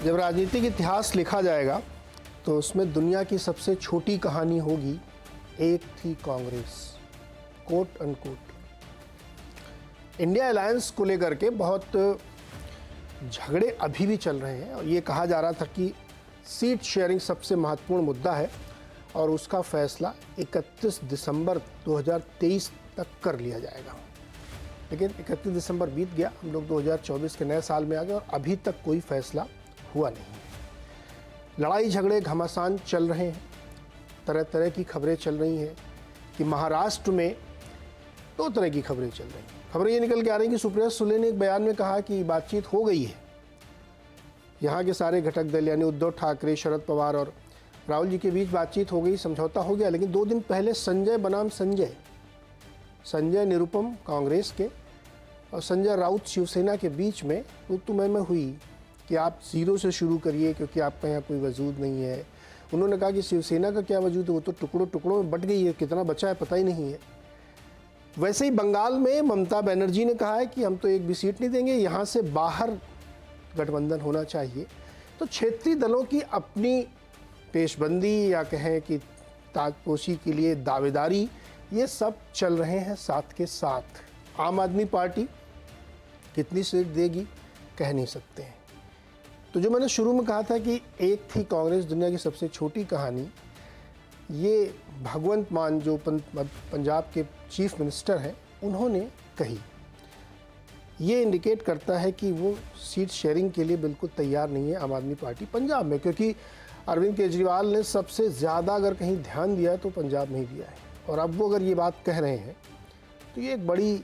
जब राजनीतिक इतिहास लिखा जाएगा तो उसमें दुनिया की सबसे छोटी कहानी होगी एक थी Congress, quote unquote. India alliance को लेकर के बहुत झगड़े अभी भी चल रहे हैं और ये कहा जा रहा था कि सीट शेयरिंग सबसे महत्वपूर्ण मुद्दा है और उसका फैसला 31 दिसंबर 2023 तक कर लिया जाएगा। लेकिन 31 दिसंबर बीत गया, हम लोग 2024 के नए साल में आ गए और अभी तक कोई फैसला हुआ नहीं है। लड़ाई झगड़े घमासान चल रहे हैं, तरह तरह की खबरें चल रही हैं कि महाराष्ट्र में दो तरह की खबरें चल रही हैं। खबरें ये निकल के आ रही हैं कि सुप्रिया सुले ने एक बयान में कहा कि बातचीत हो गई है, यहाँ के सारे घटक दल यानी उद्धव ठाकरे, शरद पवार और राहुल जी के बीच बातचीत हो गई, समझौता हो गया। लेकिन 2 दिन पहले संजय बनाम संजय निरुपम कांग्रेस के और संजय राउत शिवसेना के बीच में तू-तू-मैं-मैं हुई कि आप जीरो से शुरू करिए क्योंकि आपका यहाँ कोई वजूद नहीं है। उन्होंने कहा कि शिवसेना का क्या वजूद है, वो तो टुकड़ों टुकड़ों में बट गई है, कितना बचा है पता ही नहीं है। वैसे ही बंगाल में ममता बनर्जी ने कहा है कि हम तो एक भी सीट नहीं देंगे, यहाँ से बाहर गठबंधन होना चाहिए। तो क्षेत्रीय दलों की अपनी पेशबंदी या कहें कि ताजपोशी के लिए दावेदारी, ये सब चल रहे हैं साथ के साथ। आम आदमी पार्टी कितनी सीट देगी कह नहीं सकते हैं। तो जो मैंने शुरू में कहा था कि एक थी कांग्रेस दुनिया की सबसे छोटी कहानी, ये भगवंत मान जो पंजाब के चीफ मिनिस्टर हैं उन्होंने कही। ये इंडिकेट करता है कि वो सीट शेयरिंग के लिए बिल्कुल तैयार नहीं है आम आदमी पार्टी पंजाब में, क्योंकि अरविंद केजरीवाल ने सबसे ज़्यादा अगर कहीं ध्यान दिया है तो पंजाब में ही दिया है। और अब वो अगर ये बात कह रहे हैं तो ये एक बड़ी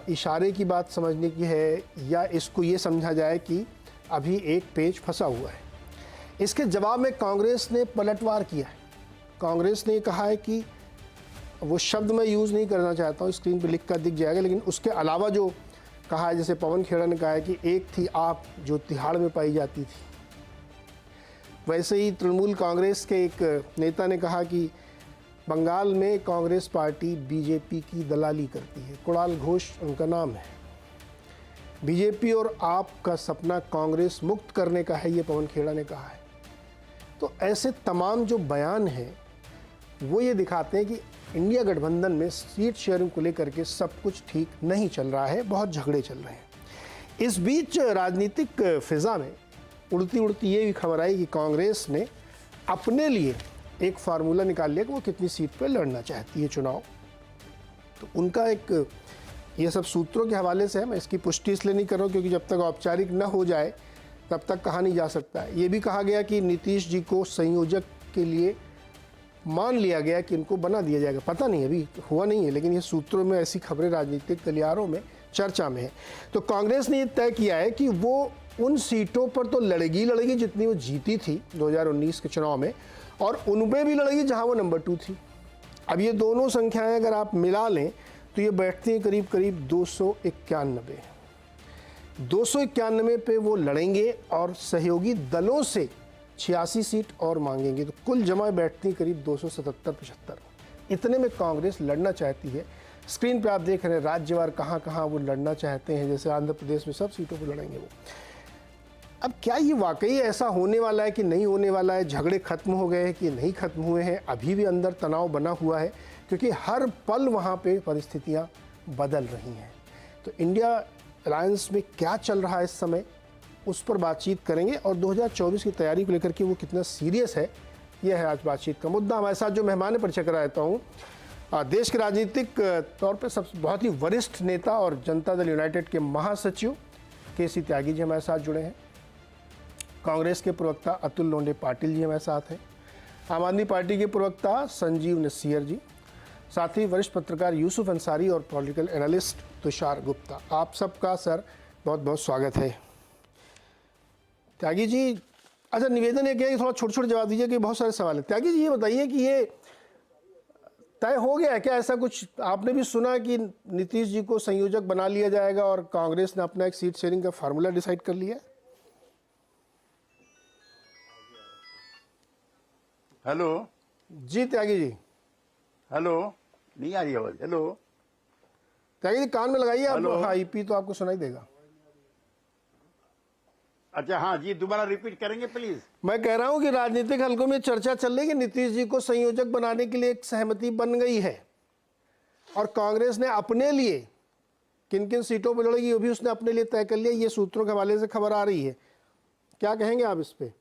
इशारे की बात समझने की है, या इसको ये समझा जाए कि अभी एक पेज फंसा हुआ है। इसके जवाब में कांग्रेस ने पलटवार किया है। कांग्रेस ने कहा है कि वो शब्द मैं यूज़ नहीं करना चाहता हूँ, स्क्रीन पे लिख कर दिख जाएगा, लेकिन उसके अलावा जो कहा है, जैसे पवन खेड़ा ने कहा है कि एक थी आप जो तिहाड़ में पाई जाती थी, वैसे ही तृणमूल कांग्रेस के एक नेता ने कहा कि बंगाल में कांग्रेस पार्टी बीजेपी की दलाली करती है। कुणाल घोष उनका नाम है। बीजेपी और आप का सपना कांग्रेस मुक्त करने का है, ये पवन खेड़ा ने कहा है। तो ऐसे तमाम जो बयान हैं वो ये दिखाते हैं कि इंडिया गठबंधन में सीट शेयरिंग को लेकर के सब कुछ ठीक नहीं चल रहा है, बहुत झगड़े चल रहे हैं। इस बीच राजनीतिक फिजा में उड़ती उड़ती ये भी खबर आई कि कांग्रेस ने अपने लिए एक फार्मूला निकाल लिया कि वो कितनी सीट पर लड़ना चाहती है चुनाव। तो उनका एक ये सब सूत्रों के हवाले से है, मैं इसकी पुष्टि इसलिए नहीं कर रहा हूँ क्योंकि जब तक औपचारिक न हो जाए तब तक कहा नहीं जा सकता है। ये भी कहा गया कि नीतीश जी को संयोजक के लिए मान लिया गया कि इनको बना दिया जाएगा। पता नहीं, अभी हुआ नहीं है, लेकिन ये सूत्रों में ऐसी खबरें राजनीतिक गलियारों में चर्चा में है। तो कांग्रेस ने ये तय किया है कि वो उन सीटों पर तो लड़ेगी जितनी वो जीती थी 2019 के चुनाव में, और उनमें भी लड़ेगी जहां वो नंबर 2 थी। अब ये दोनों संख्याएं अगर आप मिला लें तो ये बैठती हैं करीब करीब 291। 291 पे वो लड़ेंगे और सहयोगी दलों से 86 सीट और मांगेंगे, तो कुल जमा बैठती करीब 277-75। इतने में कांग्रेस लड़ना चाहती है। स्क्रीन पे आप देख रहे हैं राज्यवार कहाँ कहाँ वो लड़ना चाहते हैं। जैसे आंध्र प्रदेश में सब सीटों पर लड़ेंगे वो। अब क्या ये वाकई ऐसा होने वाला है कि नहीं होने वाला है? झगड़े खत्म हो गए हैं कि नहीं खत्म हुए हैं? अभी भी अंदर तनाव बना हुआ है क्योंकि हर पल वहाँ पे परिस्थितियाँ बदल रही हैं। तो इंडिया अलायंस में क्या चल रहा है इस समय, उस पर बातचीत करेंगे और 2024 की तैयारी को लेकर के वो कितना सीरियस है, यह है आज बातचीत का मुद्दा। हमारे साथ जो मेहमान परिचय करा देता हूँ, देश के राजनीतिक तौर पर सब बहुत ही वरिष्ठ नेता और जनता दल यूनाइटेड के महासचिव केसी त्यागी जी हमारे साथ जुड़े हैं। कांग्रेस के प्रवक्ता अतुल लोंढे पाटिल जी हमारे साथ हैं। आम आदमी पार्टी के प्रवक्ता संजीव नसीर जी, साथ ही वरिष्ठ पत्रकार यूसुफ अंसारी और पॉलिटिकल एनालिस्ट तुषार गुप्ता। आप सबका सर बहुत बहुत स्वागत है। त्यागी जी, अच्छा निवेदन ये किया कि थोड़ा छोटे छोटे जवाब दीजिए कि बहुत सारे सवाल हैं। त्यागी जी ये बताइए कि ये तय हो गया है क्या, ऐसा कुछ आपने भी सुना कि नीतीश जी को संयोजक बना लिया जाएगा और कांग्रेस ने अपना एक सीट शेयरिंग का फार्मूला डिसाइड कर लिया है? हेलो जी त्यागी जी। हेलो, नहीं आ रही आवाज? हेलो त्यागी जी कान में लगाइए आप, हाँ ईपी तो आपको सुनाई देगा। अच्छा हाँ जी, दोबारा रिपीट करेंगे प्लीज। मैं कह रहा हूं कि राजनीतिक हलकों में चर्चा चल रही है कि नीतीश जी को संयोजक बनाने के लिए एक सहमति बन गई है और कांग्रेस ने अपने लिए किन किन सीटों पर लड़ेगी वो भी उसने अपने लिए तय कर लिया। ये सूत्रों के हवाले से खबर आ रही है, क्या कहेंगे आप इस पे?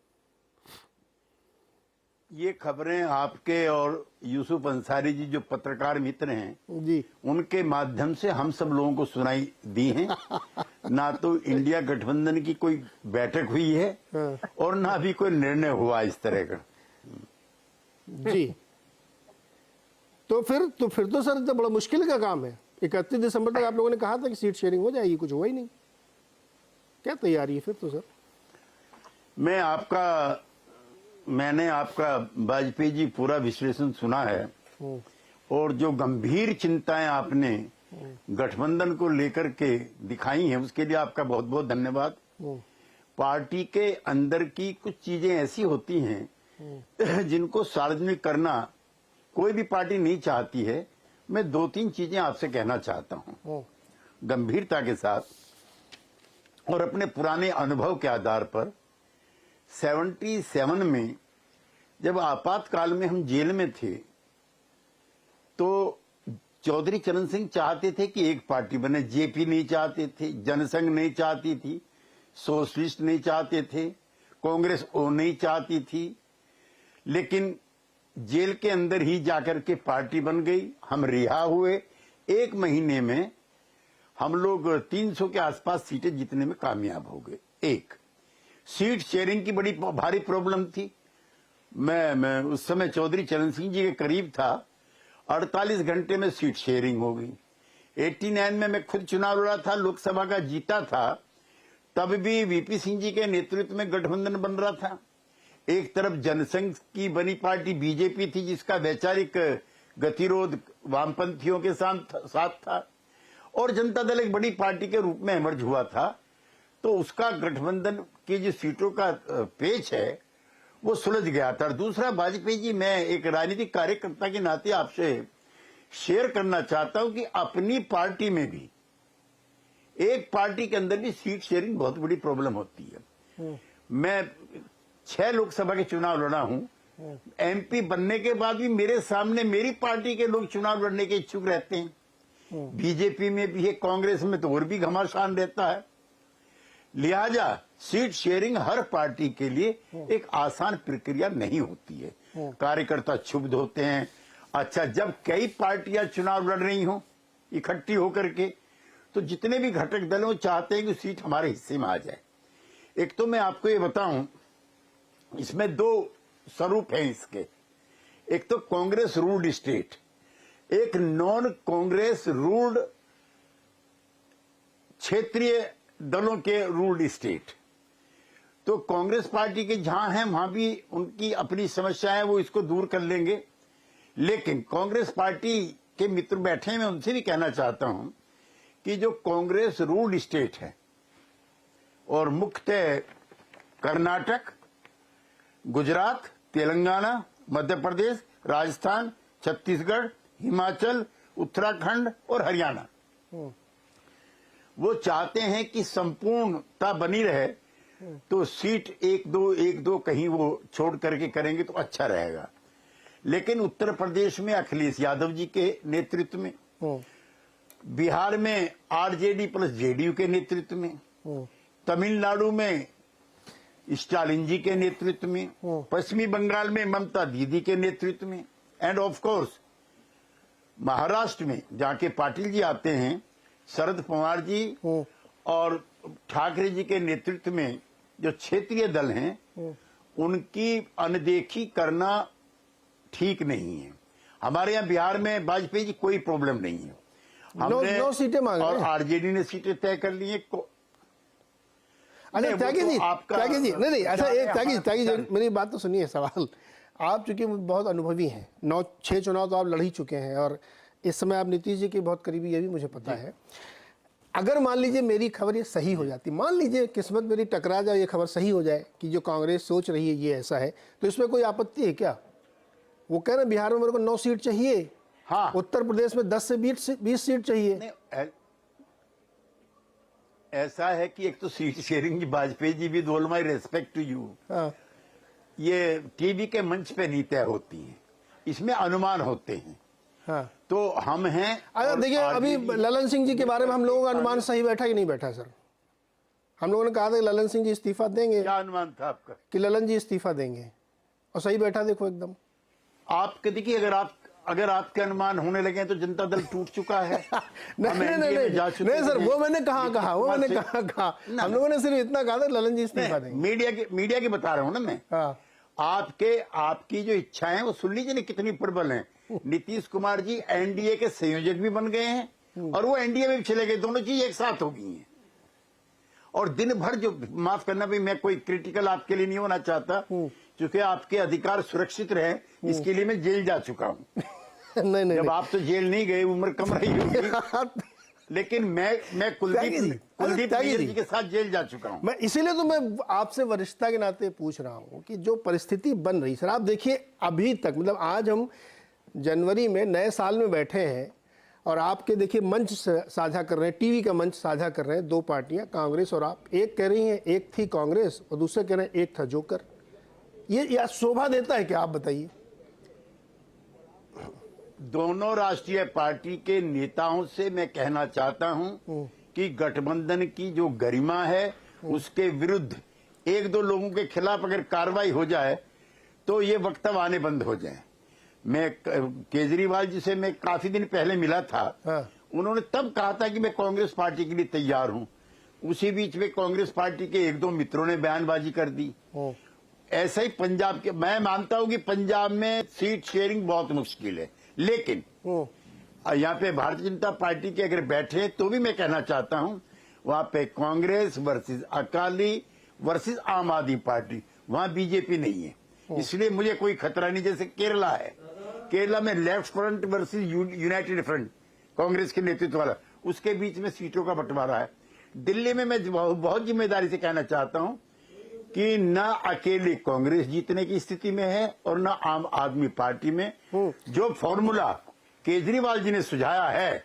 ये खबरें आपके और यूसुफ अंसारी जी जो पत्रकार मित्र हैं जी, उनके माध्यम से हम सब लोगों को सुनाई दी हैं। ना तो इंडिया गठबंधन की कोई बैठक हुई है और ना भी कोई निर्णय हुआ इस तरह का। जी। तो फिर तो सर तो बड़ा मुश्किल का काम है। 31 दिसंबर तक आप लोगों ने कहा था कि सीट शेयरिंग हो जाएगी, कुछ हुआ ही नहीं। क्या तैयारी है फिर तो सर? मैंने आपका वाजपेयी जी पूरा विश्लेषण सुना है और जो गंभीर चिंताएं आपने गठबंधन को लेकर के दिखाई हैं उसके लिए आपका बहुत बहुत धन्यवाद। पार्टी के अंदर की कुछ चीजें ऐसी होती हैं जिनको सार्वजनिक करना कोई भी पार्टी नहीं चाहती है। मैं 2-3 चीजें आपसे कहना चाहता हूं गंभीरता के साथ और अपने पुराने अनुभव के आधार पर। 77 में जब आपातकाल में हम जेल में थे तो चौधरी चरण सिंह चाहते थे कि एक पार्टी बने। जेपी नहीं चाहते थे, जनसंघ नहीं चाहती थी, सोशलिस्ट नहीं चाहते थे, कांग्रेस ओ नहीं चाहती थी, लेकिन जेल के अंदर ही जाकर के पार्टी बन गई। हम रिहा हुए, 1 महीने में हम लोग 300 के आसपास सीटें जीतने में कामयाब हो गए। एक सीट शेयरिंग की बड़ी भारी प्रॉब्लम थी। मैं उस समय चौधरी चरण सिंह जी के करीब था। 48 घंटे में सीट शेयरिंग हो गई। 89 में मैं खुद चुनाव लड़ा था, लोकसभा का जीता था। तब भी वीपी सिंह जी के नेतृत्व में गठबंधन बन रहा था। एक तरफ जनसंघ की बनी पार्टी बीजेपी थी जिसका वैचारिक गतिरोध वामपंथियों के साथ था और जनता दल एक बड़ी पार्टी के रूप में इमर्ज हुआ था। तो उसका गठबंधन की जो सीटों का पेच है वो सुलझ गया था। दूसरा, वाजपेयी जी, मैं एक राजनीतिक कार्यकर्ता के नाते आपसे शेयर करना चाहता हूं कि अपनी पार्टी में भी एक पार्टी के अंदर भी सीट शेयरिंग बहुत बड़ी प्रॉब्लम होती है। मैं 6 लोकसभा के चुनाव लड़ा हूं। एमपी बनने के बाद भी मेरे सामने मेरी पार्टी के लोग चुनाव लड़ने के इच्छुक रहते हैं। बीजेपी में भी है, कांग्रेस में तो और भी घमासान रहता है। लिहाजा सीट शेयरिंग हर पार्टी के लिए एक आसान प्रक्रिया नहीं होती है। कार्यकर्ता क्षुब्ध होते हैं। अच्छा, जब कई पार्टियां चुनाव लड़ रही हों इकट्ठी होकर के, तो जितने भी घटक दलों चाहते हैं कि सीट हमारे हिस्से में आ जाए। एक तो मैं आपको ये बताऊं, इसमें 2 स्वरूप हैं इसके। एक तो कांग्रेस रूल्ड स्टेट, एक नॉन कांग्रेस रूल्ड क्षेत्रीय दलों के रूल्ड स्टेट। तो कांग्रेस पार्टी के जहां हैं वहां भी उनकी अपनी समस्या है, वो इसको दूर कर लेंगे। लेकिन कांग्रेस पार्टी के मित्र बैठे हैं, मैं उनसे भी कहना चाहता हूं कि जो कांग्रेस रूल्ड स्टेट है और मुख्यतः कर्नाटक, गुजरात, तेलंगाना, मध्य प्रदेश, राजस्थान, छत्तीसगढ़, हिमाचल, उत्तराखंड और हरियाणा, वो चाहते हैं कि संपूर्णता बनी रहे। तो सीट 1-2 कहीं वो छोड़ करके करेंगे तो अच्छा रहेगा। लेकिन उत्तर प्रदेश में अखिलेश यादव जी के नेतृत्व में, बिहार में आरजेडी प्लस जेडीयू के नेतृत्व में, तमिलनाडु में स्टालिन जी के नेतृत्व में, पश्चिमी बंगाल में ममता दीदी के नेतृत्व में, एंड ऑफ कोर्स महाराष्ट्र में जहां के पाटिल जी आते हैं, शरद पवार जी और ठाकरे जी के नेतृत्व में जो क्षेत्रीय दल हैं उनकी अनदेखी करना ठीक नहीं है। हमारे यहाँ बिहार में वाजपेयी जी कोई प्रॉब्लम नहीं है। हमने 9 सीटें मांग और रहे हैं। आरजेडी ने सीटें तय कर ली है। अरे त्यागी जी, त्यागी जी, नहीं ऐसा एक त्यागी जी, मेरी बात तो सुनिए। सवाल, आप चूंकि बहुत अनुभवी हैं, 9-6 चुनाव तो आप लड़ ही चुके हैं और इस समय आप नीतीश जी के बहुत करीबी, ये भी मुझे पता है। अगर मान लीजिए मेरी खबर ये सही हो जाती, मान लीजिए किस्मत मेरी टकरा जाए, ये खबर सही हो जाए कि जो कांग्रेस सोच रही है ये ऐसा है, तो इसमें कोई आपत्ति है क्या? वो कह रहे हैं बिहार में मेरे को 9 सीट चाहिए, हाँ, उत्तर प्रदेश में 10 से 20 सीट चाहिए। ऐसा है कि एक तो सीट शेयरिंग की वाजपेयी जी भी all my respect to you, हाँ ये टीवी के मंच पे नहीं तय होती है, इसमें अनुमान होते हैं। हाँ। तो हम हैं। अगर और देखिए अभी RJD ललन सिंह जी के बारे में हम लोगों का अनुमान सही बैठा कि नहीं बैठा सर? हम लोगों ने कहा था कि ललन सिंह जी इस्तीफा देंगे, क्या अनुमान था आपका? कि ललन जी इस्तीफा देंगे, और सही बैठा देखो एकदम। आपके देखिए, अगर आपके अनुमान होने लगे तो जनता दल टूट चुका है। नहीं हम नहीं NDA नहीं में जा चुके नहीं सर, हैं। वो मैंने कहा वो मैंने कहा हम लोगों ने सिर्फ इतना कहा था ललन जी इस्तीफा नहीं, देंगे। मीडिया की बता रहा हूं ना मैं। हाँ आपकी जो इच्छाएं हैं वो सुन लीजिए ना कितनी प्रबल हैं। नीतीश कुमार जी एनडीए के संयोजक भी बन गए हैं और वो एनडीए में भी चले गए, दोनों चीज एक साथ हो गई हैं। और दिन भर जो, माफ करना भाई, मैं कोई क्रिटिकल आपके लिए नहीं होना चाहता, क्योंकि आपके अधिकार सुरक्षित रहे इसके लिए मैं जेल जा चुका हूं। नहीं नहीं जब आप तो जेल नहीं गए, उम्र कम रही होगी, लेकिन मैं कुलदीप त्यागी जी के साथ जेल जा चुका हूं। मैं इसीलिए तो मैं आपसे वरिष्ठता के नाते पूछ रहा हूं कि जो परिस्थिति बन रही, सर आप देखिए अभी तक, मतलब आज हम जनवरी में नए साल में बैठे हैं और आपके देखिए मंच साझा कर रहे हैं, टीवी का मंच साझा कर रहे हैं दो पार्टियां, कांग्रेस और आप। एक कह रही हैं एक थी कांग्रेस और दूसरे कह रहे हैं एक था जोकर। ये शोभा देता है क्या, आप बताइए? दोनों राष्ट्रीय पार्टी के नेताओं से मैं कहना चाहता हूं कि गठबंधन की जो गरिमा है उसके विरुद्ध एक दो लोगों के खिलाफ अगर कार्रवाई हो जाए तो ये वक्तव्य आने बंद हो जाए। मैं केजरीवाल जी से मैं काफी दिन पहले मिला था। हाँ। उन्होंने तब कहा था कि मैं कांग्रेस पार्टी के लिए तैयार हूं। उसी बीच में कांग्रेस पार्टी के एक दो मित्रों ने बयानबाजी कर दी। ऐसा ही पंजाब के, मैं मानता हूं कि पंजाब में सीट शेयरिंग बहुत मुश्किल है, लेकिन यहाँ पे भारतीय जनता पार्टी के अगर बैठे तो भी मैं कहना चाहता हूं वहां पे कांग्रेस वर्सेस अकाली वर्सेस आम आदमी पार्टी, वहां बीजेपी नहीं है, इसलिए मुझे कोई खतरा नहीं। जैसे केरला है, केरला में left front versus United front, Congress के नेतृत्व वाला, उसके बीच में सीटों का बंटवारा है। दिल्ली में मैं बहुत जिम्मेदारी से कहना चाहता हूं कि न अकेले कांग्रेस जीतने की स्थिति में है और न आम आदमी पार्टी में। जो फॉर्मूला केजरीवाल जी ने सुझाया है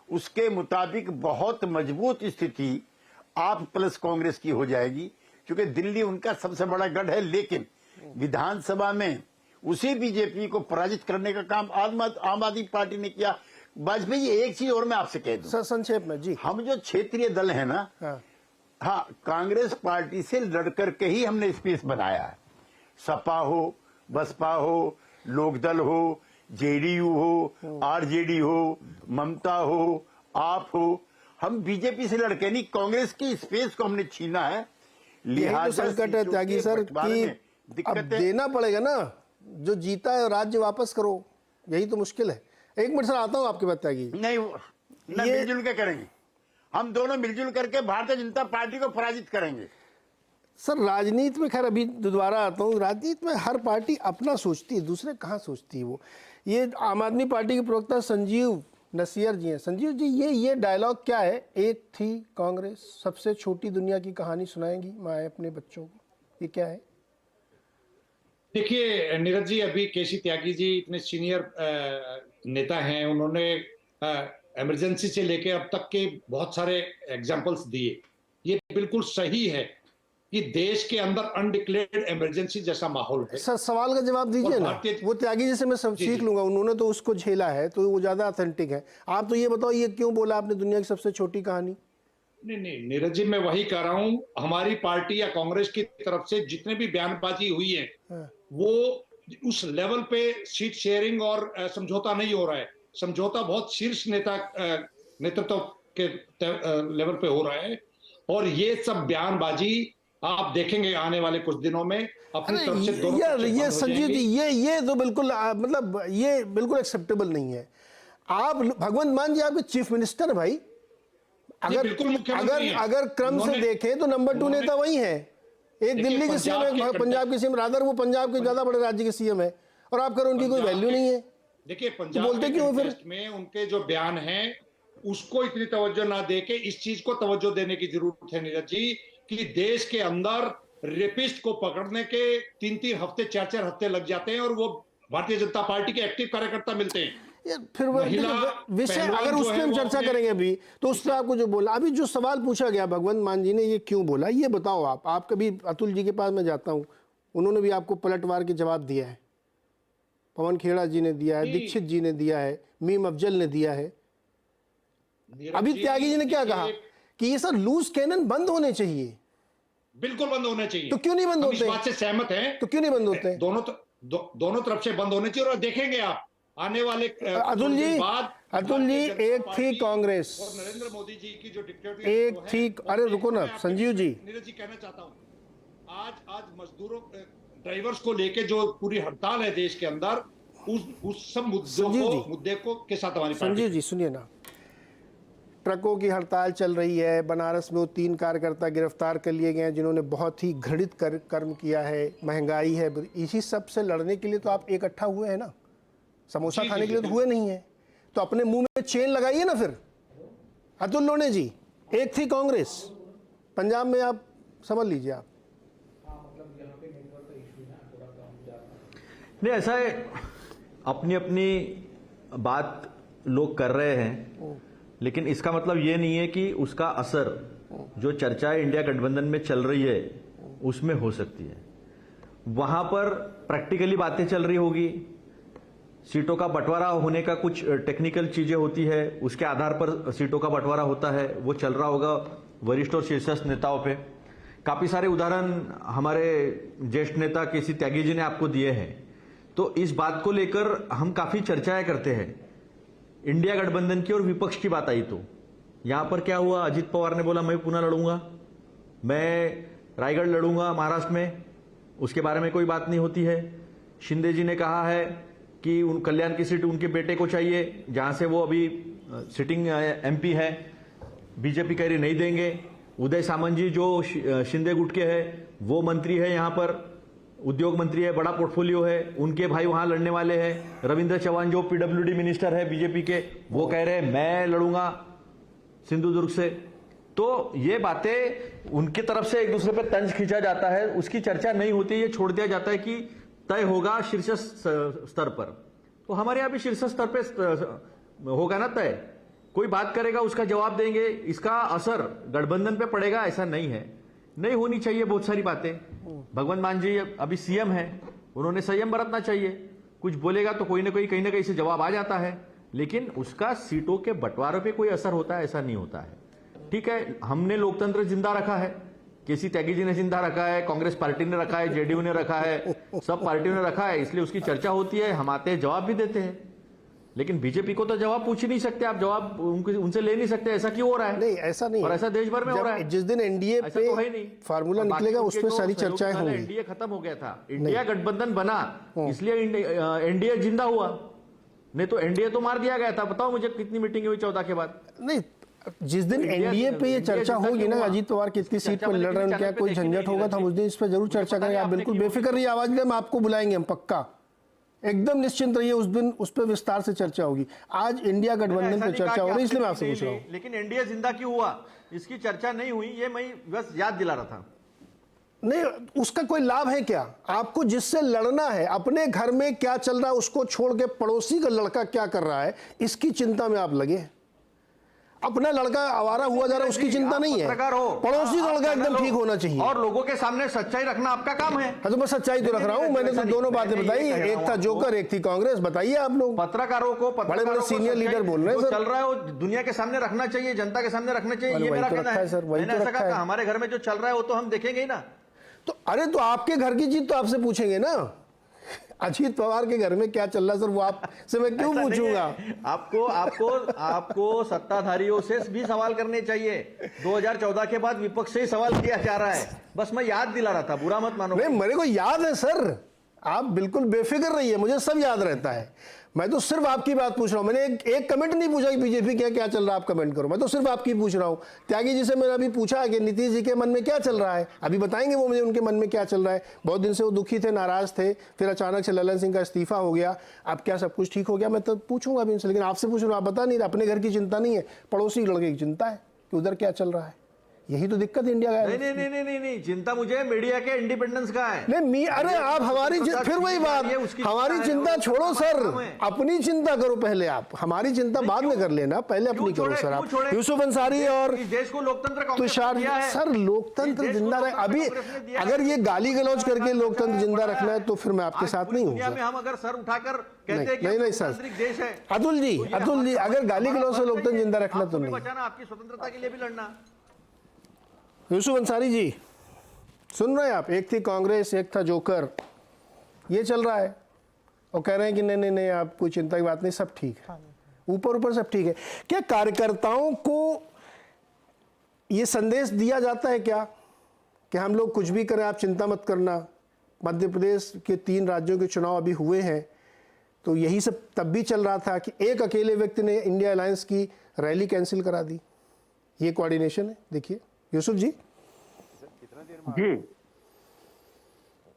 उसके मुताबिक बहुत मजबूत स्थिति आप प्लस कांग्रेस की हो जाएगी, क्योंकि दिल्ली उनका सबसे बड़ा गढ़ है। लेकिन विधानसभा में उसी बीजेपी को पराजित करने का काम आम आदमी पार्टी ने किया। वाजपेयी जी, एक चीज और मैं आपसे कह दूं संक्षेप में जी, हम जो क्षेत्रीय दल है ना, हाँ, कांग्रेस पार्टी से लड़कर के ही हमने स्पेस बनाया है। सपा हो, बसपा हो, लोकदल हो, जेडीयू हो, आरजेडी हो, ममता हो, आप हो, हम बीजेपी से लड़के नहीं, कांग्रेस की स्पेस को हमने छीना है। यही तो संकट है त्यागी सर कि अब देना पड़ेगा ना, जो जीता है राज्य वापस करो, यही तो मुश्किल है। एक मिनट सर आता हूं आपके बाद त्यागी। नहीं, मिलजुल के करेंगे, हम दोनों मिलजुल करके भारतीय जनता पार्टी को पराजित करेंगे। सर राजनीति में, खैर अभी दोबारा आता हूँ, राजनीति में हर पार्टी अपना सोचती है, दूसरे कहाँ सोचती है वो। ये आम आदमी पार्टी के प्रवक्ता संजीव नसीर जी हैं। संजीव जी, ये डायलॉग क्या है, एक थी कांग्रेस, सबसे छोटी दुनिया की कहानी सुनाएंगी माए अपने बच्चों को, ये क्या है? देखिए नीरज जी, अभी केसी त्यागी जी इतने सीनियर नेता हैं, उन्होंने इमरजेंसी से लेकर अब तक के बहुत सारे एग्जाम्पल्स दिए। ये बिल्कुल सही है कि देश के अंदर अनडिक्लेयर्ड इमरजेंसी जैसा माहौल है। सर सवाल का जवाब दीजिए ना, वो त्यागी जी से मैं सब सीख लूंगा, उन्होंने तो उसको झेला है तो वो ज्यादा ऑथेंटिक है। आप तो ये बताओ, ये क्यों बोला आपने दुनिया की सबसे छोटी कहानी? नहीं नीरज जी, मैं वही कह रहा हूं, हमारी पार्टी या कांग्रेस की तरफ से जितने भी बयानबाजी हुई है वो उस लेवल पे सीट शेयरिंग और समझौता नहीं हो रहा है। समझौता बहुत शीर्ष नेतृत्व के लेवल पे हो रहा है, और ये सब बयानबाजी आप देखेंगे आने वाले कुछ दिनों में अपनी तरफ से दोनों तरफ से ये संजीव जी, ये तो बिल्कुल मतलब ये बिल्कुल एक्सेप्टेबल नहीं है। आप भगवंत मान जी आपके चीफ मिनिस्टर है भाई, अगर क्रम से देखें तो नंबर 2 नेता वही है। एक दिल्ली के सीएम, एक पंजाब के सीएम, रादर वो पंजाब के ज्यादा बड़े राज्य के सीएम है, और आप करो उनकी कोई वैल्यू नहीं है। देखिए पंजाब बोलते क्यों फिर में उनके जो बयान हैं उसको इतनी तवज्जो ना देके इस चीज को तवज्जो देने की जरूरत है नीरज जी, कि देश के अंदर रेपिस्ट को पकड़ने के 3-3 हफ्ते 4-4 हफ्ते लग जाते हैं और वो भारतीय जनता पार्टी के एक्टिव कार्यकर्ता मिलते हैं। यार फिर महिला विषय पहलवान अगर जो उस पर है हम वो चर्चा अपने- करेंगे अभी, तो उस पर आपको जो बोला अभी, जो सवाल पूछा गया भगवंत मान जी ने, ये क्यों बोला, ये बताओ आप कभी अतुल जी के पास मैं जाता हूँ, उन्होंने भी आपको पलटवार के जवाब दिया है, पवन खेड़ा जी ने दिया है, जी। दीक्षित जी ने दिया है, मीम अफजल ने दिया है। अभी त्यागी जी ने क्या कहा कि ये सर लूज कैनन बंद होने चाहिए, बिल्कुल बंद होने चाहिए। तो क्यों नहीं बंद हम इस होते? बात से सहमत हैं। तो क्यों नहीं बंद होते? दोनों तरफ से बंद होने चाहिए। और देखेंगे आप आने वाले अतुल जी, बाद अतुल जी, भारतीय जनता एक थी पार्टी कांग्रेस, और नरेंद्र मोदी जी की जो डिक्टेटरशिप एक है, थी, वो अरे देखो, रुको ना मैं आपके संजीव जी, नीरज जी कहना चाहता हूं, आज मजदूरों ड्राइवर्स को लेके जो पूरी हड़ताल है देश के अंदर, उस सब मुद्दे को के साथ हमारी पार्टी। संजीव जी सुनिए ना, ट्रकों की हड़ताल चल रही है, बनारस में वो 3 कार्यकर्ता गिरफ्तार कर लिए गए हैं जिन्होंने बहुत ही घृणित कर्म किया है, महंगाई है, इसी सब से लड़ने के लिए तो आप इकट्ठा हुए हैं ना, समोसा खाने के लिए तो हुए नहीं है, तो अपने मुंह में चेन लगाइए ना फिर। अतुल लोने जी, एक थी कांग्रेस, पंजाब में आप समझ लीजिए आप। नहीं, ऐसा है, अपनी अपनी बात लोग कर रहे हैं, लेकिन इसका मतलब ये नहीं है कि उसका असर जो चर्चाएं इंडिया गठबंधन में चल रही है उसमें हो सकती है। वहां पर प्रैक्टिकली बातें चल रही होगी, सीटों का बंटवारा होने का कुछ टेक्निकल चीजें होती है, उसके आधार पर सीटों का बंटवारा होता है, वो चल रहा होगा वरिष्ठ और शीर्षस्थ नेताओं पे। काफी सारे उदाहरण हमारे ज्येष्ठ नेता केसी त्यागी जी ने आपको दिए हैं। तो इस बात को लेकर हम काफी चर्चाएं करते हैं। इंडिया गठबंधन की और विपक्ष की बात आई तो यहां पर क्या हुआ, अजित पवार ने बोला मैं पुनः लड़ूंगा, मैं रायगढ़ लड़ूंगा महाराष्ट्र में, उसके बारे में कोई बात नहीं होती है। शिंदे जी ने कहा है कि उन कल्याण की सीट उनके बेटे को चाहिए, जहां से वो अभी सिटिंग एमपी है, बीजेपी कह रही नहीं देंगे। उदय सामंत जी जो शिंदे गुट के हैं, वो मंत्री है, यहां पर उद्योग मंत्री है, बड़ा पोर्टफोलियो है, उनके भाई वहां लड़ने वाले हैं। रविंद्र चौहान जो पीडब्ल्यूडी मिनिस्टर है बीजेपी के, वो कह रहे हैं मैं लड़ूंगा सिंधुदुर्ग से। तो ये बातें उनकी तरफ से एक दूसरे पर तंज खींचा जाता है, उसकी चर्चा नहीं होती, ये छोड़ दिया जाता है कि तय होगा शीर्ष स्तर पर। तो हमारे यहाँ भी शीर्ष स्तर पर होगा ना तय, कोई बात करेगा उसका जवाब देंगे, इसका असर गठबंधन पे पड़ेगा ऐसा नहीं है। नहीं होनी चाहिए बहुत सारी बातें। भगवंत मान जी अभी सीएम है, उन्होंने संयम बरतना चाहिए, कुछ बोलेगा तो कोई ना कोई कहीं ना कहीं से जवाब आ जाता है, लेकिन उसका सीटों के बंटवारे पे कोई असर होता है ऐसा नहीं होता है। ठीक है, हमने लोकतंत्र जिंदा रखा है, केसी त्यागी जी ने जिंदा रखा है, कांग्रेस पार्टी ने रखा है, जेडीयू ने रखा है, सब पार्टियों ने रखा है, इसलिए उसकी चर्चा होती है, हम आते हैं जवाब भी देते हैं। लेकिन बीजेपी को तो जवाब पूछ ही नहीं सकते आप, जवाब उनसे ले नहीं सकते, ऐसा क्यों हो रहा है? नहीं ऐसा नहीं, और ऐसा देश भर में हो रहा है। जिस दिन एनडीए पे तो है नहीं, फार्मूला निकलेगा उस पर सारी चर्चाएं होंगी। एनडीए खत्म हो गया था, इंडिया गठबंधन बना, इसलिए एनडीए जिंदा हुआ, नहीं तो एनडीए तो मार दिया गया था। बताओ मुझे कितनी मीटिंग हुई 14 के बाद? नहीं, जिस दिन एनडीए पे ये चर्चा होगी ना, अजीत पवार कितनी सीट पर लड़ रहे हैं, क्या कोई झंझट होगा, तो हम उस दिन इस पर जरूर चर्चा करेंगे। आप बिल्कुल बेफिक्र रहिए, आवाज में हम आपको बुलाएंगे, हम पक्का एकदम निश्चिंत रहिए, उस दिन उस पर विस्तार से चर्चा होगी। आज इंडिया गठबंधन पे चर्चा हो रही है, इसलिए मैं आपसे पूछ रहा हूँ। लेकिन एनडीए जिंदा क्यों हुआ, इसकी चर्चा नहीं हुई, ये मैं बस याद दिला रहा था। नहीं, उसका कोई लाभ है क्या? आपको जिससे लड़ना है, अपने घर में क्या चल रहा है उसको छोड़ के पड़ोसी का लड़का क्या कर रहा है, इसकी चिंता में आप लगे। अपना लड़का आवारा हुआ जा रहा है उसकी चिंता नहीं है, पड़ोसी का लड़का एकदम ठीक होना चाहिए। और लोगों के सामने सच्चाई रखना आपका काम है। हाँ, तो मैं सच्चाई तो रख रहा हूँ, मैंने तो दोनों बातें बताई, एक था जोकर, एक थी कांग्रेस। बताइए आप लोग, पत्रकारों को बड़े बड़े सीनियर लीडर बोल रहे हैं, चल रहा है वो दुनिया के सामने रखना चाहिए, जनता के सामने रखना चाहिए, ये मेरा कहना है सर। मैंने ऐसा कहा हमारे घर में जो चल रहा है वो तो हम देखेंगे ही ना। तो अरे तो आपके घर की चीज तो आपसे पूछेंगे ना, अजीत पवार के घर में क्या चल रहा है सर, वो आपसे मैं क्यों पूछूंगा? आपको सत्ताधारियों से भी सवाल करने चाहिए। 2014 के बाद विपक्ष से ही सवाल किया जा रहा है, बस मैं याद दिला रहा था, बुरा मत मानो। नहीं, मेरे को याद है सर, आप बिल्कुल बेफिक्र रहिए, मुझे सब याद रहता है। मैं तो सिर्फ आपकी बात पूछ रहा हूं, मैंने एक कमेंट नहीं पूछा कि बीजेपी क्या क्या चल रहा है आप कमेंट करो, मैं तो सिर्फ आपकी पूछ रहा हूं। त्यागी जी से मैंने अभी पूछा कि नीतीश जी के मन में क्या चल रहा है, अभी बताएंगे वो मुझे उनके मन में क्या चल रहा है। बहुत दिन से वो दुखी थे, नाराज थे, फिर अचानक से ललन सिंह का इस्तीफा हो गया, अब क्या सब कुछ ठीक हो गया? मैं तो पूछूंगा अभी उनसे, लेकिन आपसे पूछ रहा हूँ, आप बता नहीं रहे। अपने घर की चिंता नहीं है, पड़ोसी लड़के की चिंता है कि उधर क्या चल रहा है। यही तो दिक्कत इंडिया का है। नहीं, चिंता मुझे मीडिया के इंडिपेंडेंस का है। नहीं अरे आप हमारी फिर वही बात, हमारी चिंता छोड़ो सर, अपनी चिंता करो पहले। आप हमारी चिंता बाद में कर लेना, पहले अपनी करो सर। आप यूसुफ अंसारी और देश को लोकतंत्र तुषार सर, लोकतंत्र जिंदा रहे। अभी अगर ये गाली गलौज करके लोकतंत्र जिंदा रखना है तो फिर मैं आपके साथ नहीं हूँ। हम अगर सर उठाकर कहते हैं कि नहीं सर, अतुल जी अगर गाली गलौज से लोकतंत्र जिंदा रखना तो नहीं, बचाना, आपकी स्वतंत्रता के लिए भी लड़ना। यूसुफ अंसारी जी सुन रहे हैं आप? एक थी कांग्रेस, एक था जोकर, ये चल रहा है और कह रहे हैं कि नहीं आप कोई चिंता की बात नहीं, सब ठीक है, ऊपर सब ठीक है। क्या कार्यकर्ताओं को ये संदेश दिया जाता है क्या कि हम लोग कुछ भी करें, आप चिंता मत करना? मध्य प्रदेश के 3 राज्यों के चुनाव अभी हुए हैं, तो यही सब तब भी चल रहा था कि एक अकेले व्यक्ति ने इंडिया अलायंस की रैली कैंसिल करा दी। ये कोऑर्डिनेशन है। देखिए यूसुफ जी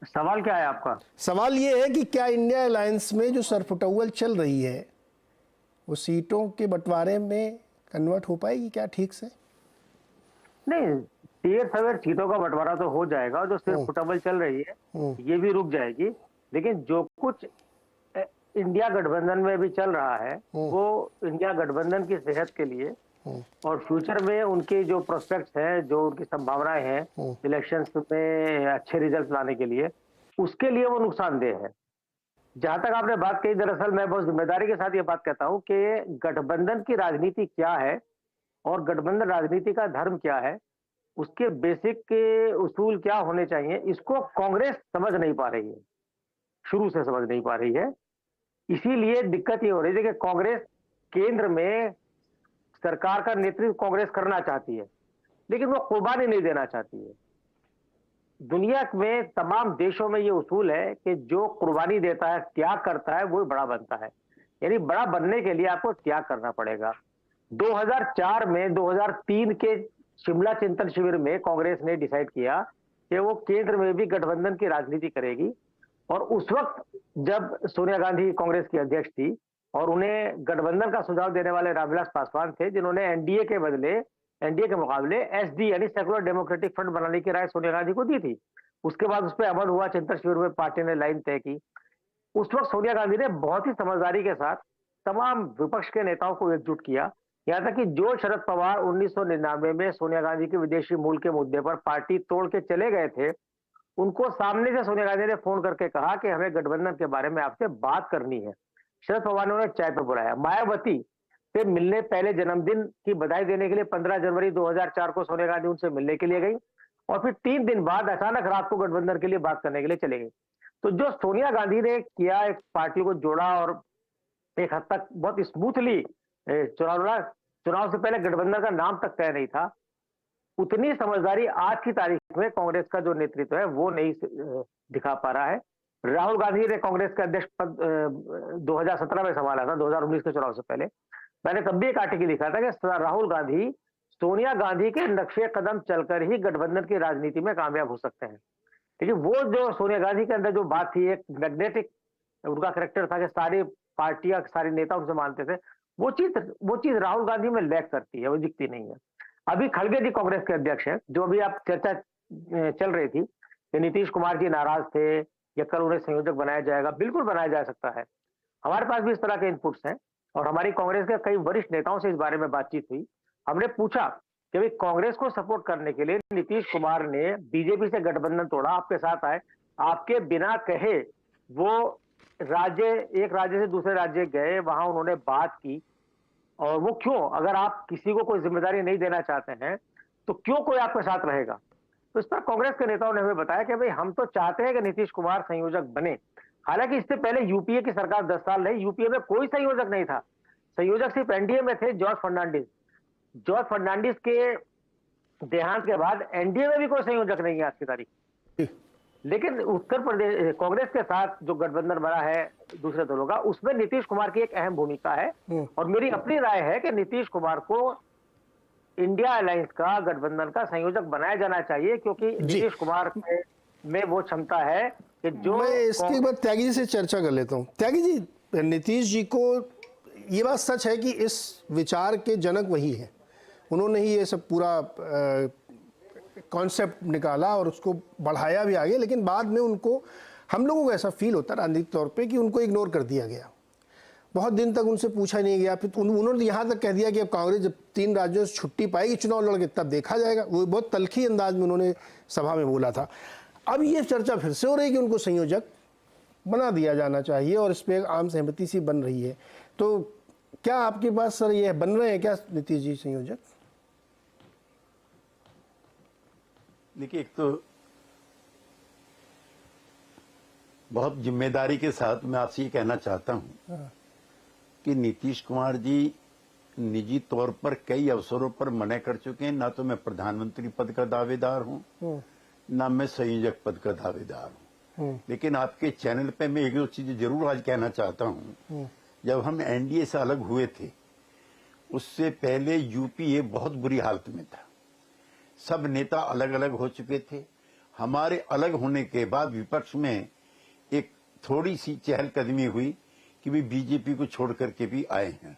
सवाल क्या है आपका? सवाल ये है कि क्या इंडिया अलायंस में जो सरफुटौल चल रही है वो सीटों के बंटवारे में कन्वर्ट हो पाएगी क्या ठीक से? नहीं, टीयर सवेर सीटों का बंटवारा तो हो जाएगा, जो सिर्फ फुटबॉल चल रही है ये भी रुक जाएगी। लेकिन जो कुछ इंडिया गठबंधन में भी चल रहा है वो इंडिया गठबंधन की सेहत के लिए और फ्यूचर में उनके जो प्रोस्पेक्ट्स हैं, जो उनकी संभावनाएं हैं इलेक्शंस में अच्छे रिजल्ट लाने के लिए, उसके लिए वो नुकसानदेह है। जहां तक आपने बात कही, दरअसल मैं बहुत जिम्मेदारी के साथ ये बात कहता हूं कि गठबंधन की राजनीति क्या है और गठबंधन राजनीति का धर्म क्या है, उसके बेसिक के उसूल क्या होने चाहिए, इसको कांग्रेस समझ नहीं पा रही है, शुरू से समझ नहीं पा रही है। इसीलिए दिक्कत ये हो रही है कि कांग्रेस केंद्र में सरकार का नेतृत्व कांग्रेस करना चाहती है, लेकिन वो कुर्बानी नहीं देना चाहती है। दुनिया में तमाम देशों में ये उसूल है कि जो कुर्बानी देता है, त्याग करता है, वो बड़ा बनता है। यानी बड़ा बनने के लिए आपको त्याग करना पड़ेगा। 2004 में 2003 के शिमला चिंतन शिविर में कांग्रेस ने डिसाइड किया कि वो केंद्र में भी गठबंधन की राजनीति करेगी, और उस वक्त जब सोनिया गांधी कांग्रेस की अध्यक्ष थी और उन्हें गठबंधन का सुझाव देने वाले रामविलास पासवान थे, जिन्होंने एनडीए के बदले, एनडीए के मुकाबले एसडी यानी सेकुलर डेमोक्रेटिक फ्रंट बनाने की राय सोनिया गांधी को दी थी। उसके बाद उस पर अमल हुआ, चिंतन शिविर में पार्टी ने लाइन तय की। उस वक्त सोनिया गांधी ने बहुत ही समझदारी के साथ तमाम विपक्ष के नेताओं को एकजुट किया, यहाँ तक कि जो शरद पवार 1999 में सोनिया गांधी के विदेशी मूल के मुद्दे पर पार्टी तोड़ के चले गए थे, उनको सामने से सोनिया गांधी ने फोन करके कहा कि हमें गठबंधन के बारे में आपसे बात करनी है। शरद पवार ने उन्हें चाय पर बुलाया। मायावती से मिलने पहले जन्मदिन की बधाई देने के लिए 15 जनवरी 2004 को सोनिया गांधी उनसे मिलने के लिए गई, और फिर 3 दिन बाद अचानक रात को गठबंधन के लिए बात करने के लिए चले गई। तो जो सोनिया गांधी ने किया, एक पार्टी को जोड़ा और एक हद तक बहुत स्मूथली चुनाव से पहले गठबंधन का नाम तक तय नहीं था, उतनी समझदारी आज की तारीख में कांग्रेस का जो नेतृत्व है वो नहीं दिखा पा रहा है। राहुल गांधी ने कांग्रेस का अध्यक्ष पद 2017 में संभाला था, 2019 के चुनाव से पहले। मैंने तब भी एक आर्टिकल लिखा था कि राहुल गांधी सोनिया गांधी के नक्शे कदम चलकर ही गठबंधन की राजनीति में कामयाब हो सकते हैं। लेकिन वो जो सोनिया गांधी के अंदर जो बात थी, एक मैग्नेटिक उनका कैरेक्टर था कि सारी पार्टियां, सारे नेता उनसे मानते थे, वो चीज राहुल गांधी में लैक करती है, वो दिखती नहीं है। अभी खड़गे जी कांग्रेस के अध्यक्ष हैं, जो अभी आप चर्चा चल रही थी कि नीतीश कुमार जी नाराज थे या कल उन्हें संयोजक बनाया जाएगा, बिल्कुल बनाया जा सकता है। हमारे पास भी इस तरह के इनपुट्स हैं और हमारी कांग्रेस के कई वरिष्ठ नेताओं से इस बारे में बातचीत हुई। हमने पूछा कि भाई कांग्रेस को सपोर्ट करने के लिए नीतीश कुमार ने बीजेपी से गठबंधन तोड़ा, आपके साथ आए, आपके बिना कहे वो एक राज्य से दूसरे राज्य गए, वहां उन्होंने बात की, और वो क्यों? अगर आप किसी को कोई जिम्मेदारी नहीं देना चाहते हैं तो क्यों कोई आपके साथ रहेगा? तो इस पर कांग्रेस के नेताओं ने हमें बताया कि भाई हम तो चाहते हैं कि नीतीश कुमार संयोजक बने। हालांकि इससे पहले यूपीए की सरकार 10 साल रही, यूपीए में कोई संयोजक नहीं था, संयोजक सिर्फ एनडीए में थे जॉर्ज फर्नांडिस के देहांत के बाद एनडीए में भी कोई संयोजक नहीं है आज की तारीख। लेकिन उत्तर प्रदेश कांग्रेस के साथ जो गठबंधन बना है दूसरे दलों का, उसमें नीतीश कुमार की एक अहम भूमिका है, और मेरी अपनी राय है कि नीतीश कुमार को इंडिया अलायंस का, गठबंधन का संयोजक बनाया जाना चाहिए, क्योंकि नीतीश कुमार में वो क्षमता है कि जो। मैं इसके बाद त्यागी जी से चर्चा कर लेता हूँ। त्यागी जी, नीतीश जी को ये बात सच है कि इस विचार के जनक वही है, उन्होंने ही ये सब पूरा कॉन्सेप्ट निकाला और उसको बढ़ाया भी आगे, लेकिन बाद में उनको, हम लोगों को ऐसा फील होता राजनीतिक तौर पे कि उनको इग्नोर कर दिया गया। बहुत दिन तक उनसे पूछा नहीं गया। फिर उन्होंने यहाँ तक कह दिया कि अब कांग्रेस जब 3 राज्यों से छुट्टी पाएगी चुनाव लड़के तब देखा जाएगा। वो बहुत तल्खी अंदाज में उन्होंने सभा में बोला था। अब ये चर्चा फिर से हो रही है कि उनको संयोजक बना दिया जाना चाहिए और इस पर एक आम सहमति सी बन रही है। तो क्या आपके पास सर ये बन रहे हैं क्या नीतीश जी संयोजक? देखिए, एक तो बहुत जिम्मेदारी के साथ मैं आपसे ये कहना चाहता हूं कि नीतीश कुमार जी निजी तौर पर कई अवसरों पर मना कर चुके हैं। ना तो मैं प्रधानमंत्री पद का दावेदार हूं, ना मैं संयोजक पद का दावेदार हूं। लेकिन आपके चैनल पे मैं एक दो चीजें जरूर आज कहना चाहता हूं। जब हम एनडीए से अलग हुए थे, उससे पहले यूपीए बहुत बुरी हालत में था। सब नेता अलग अलग हो चुके थे। हमारे अलग होने के बाद विपक्ष में एक थोड़ी सी चहलकदमी हुई कि भी बीजेपी को छोड़ करके भी आए हैं।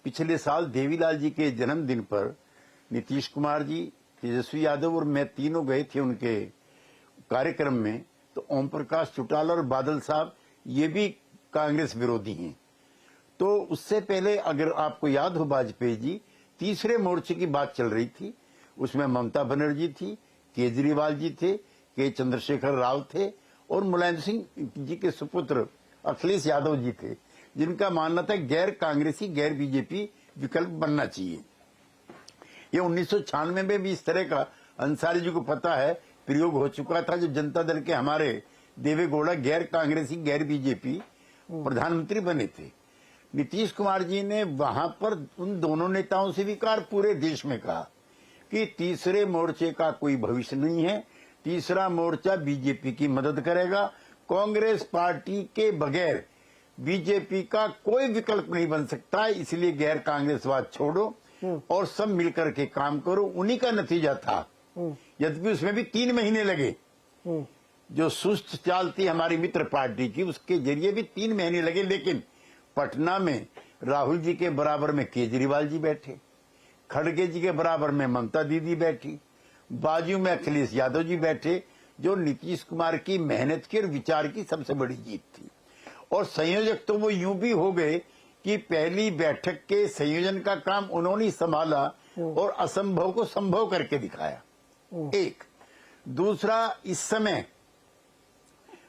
पिछले साल देवीलाल जी के जन्मदिन पर नीतीश कुमार जी, तेजस्वी यादव और मैं तीनों गए थे उनके कार्यक्रम में। तो ओम प्रकाश चौटाला और बादल साहब ये भी कांग्रेस विरोधी हैं। तो उससे पहले अगर आपको याद हो, वाजपेयी जी तीसरे मोर्चे की बात चल रही थी। उसमें ममता बनर्जी थी, केजरीवाल जी थे, के चंद्रशेखर राव थे और मुलायम सिंह जी के सुपुत्र अखिलेश यादव जी थे, जिनका मानना था गैर कांग्रेसी, गैर बीजेपी विकल्प बनना चाहिए। ये 1996 में भी इस तरह का, अंसारी जी को पता है, प्रयोग हो चुका था जब जनता दल के हमारे देवेगौड़ा गैर कांग्रेसी, गैर बीजेपी प्रधानमंत्री बने थे। नीतीश कुमार जी ने वहां पर उन दोनों नेताओं से भी कहा, पूरे देश में कहा कि तीसरे मोर्चे का कोई भविष्य नहीं है। तीसरा मोर्चा बीजेपी की मदद करेगा। कांग्रेस पार्टी के बगैर बीजेपी का कोई विकल्प नहीं बन सकता, इसलिए गैर कांग्रेसवाद छोड़ो और सब मिलकर के काम करो। उन्हीं का नतीजा था, यद्यपि उसमें भी 3 महीने लगे। जो सुस्त चाल थी हमारी मित्र पार्टी की, उसके जरिए भी 3 महीने लगे। लेकिन पटना में राहुल जी के बराबर में केजरीवाल जी बैठे, खड़गे जी के बराबर में ममता दीदी बैठी, बाजू में अखिलेश यादव जी बैठे, जो नीतीश कुमार की मेहनत की और विचार की सबसे बड़ी जीत थी। और संयोजक तो वो यूं भी हो गए कि पहली बैठक के संयोजन का काम उन्होंने संभाला और असंभव को संभव करके दिखाया। एक दूसरा, इस समय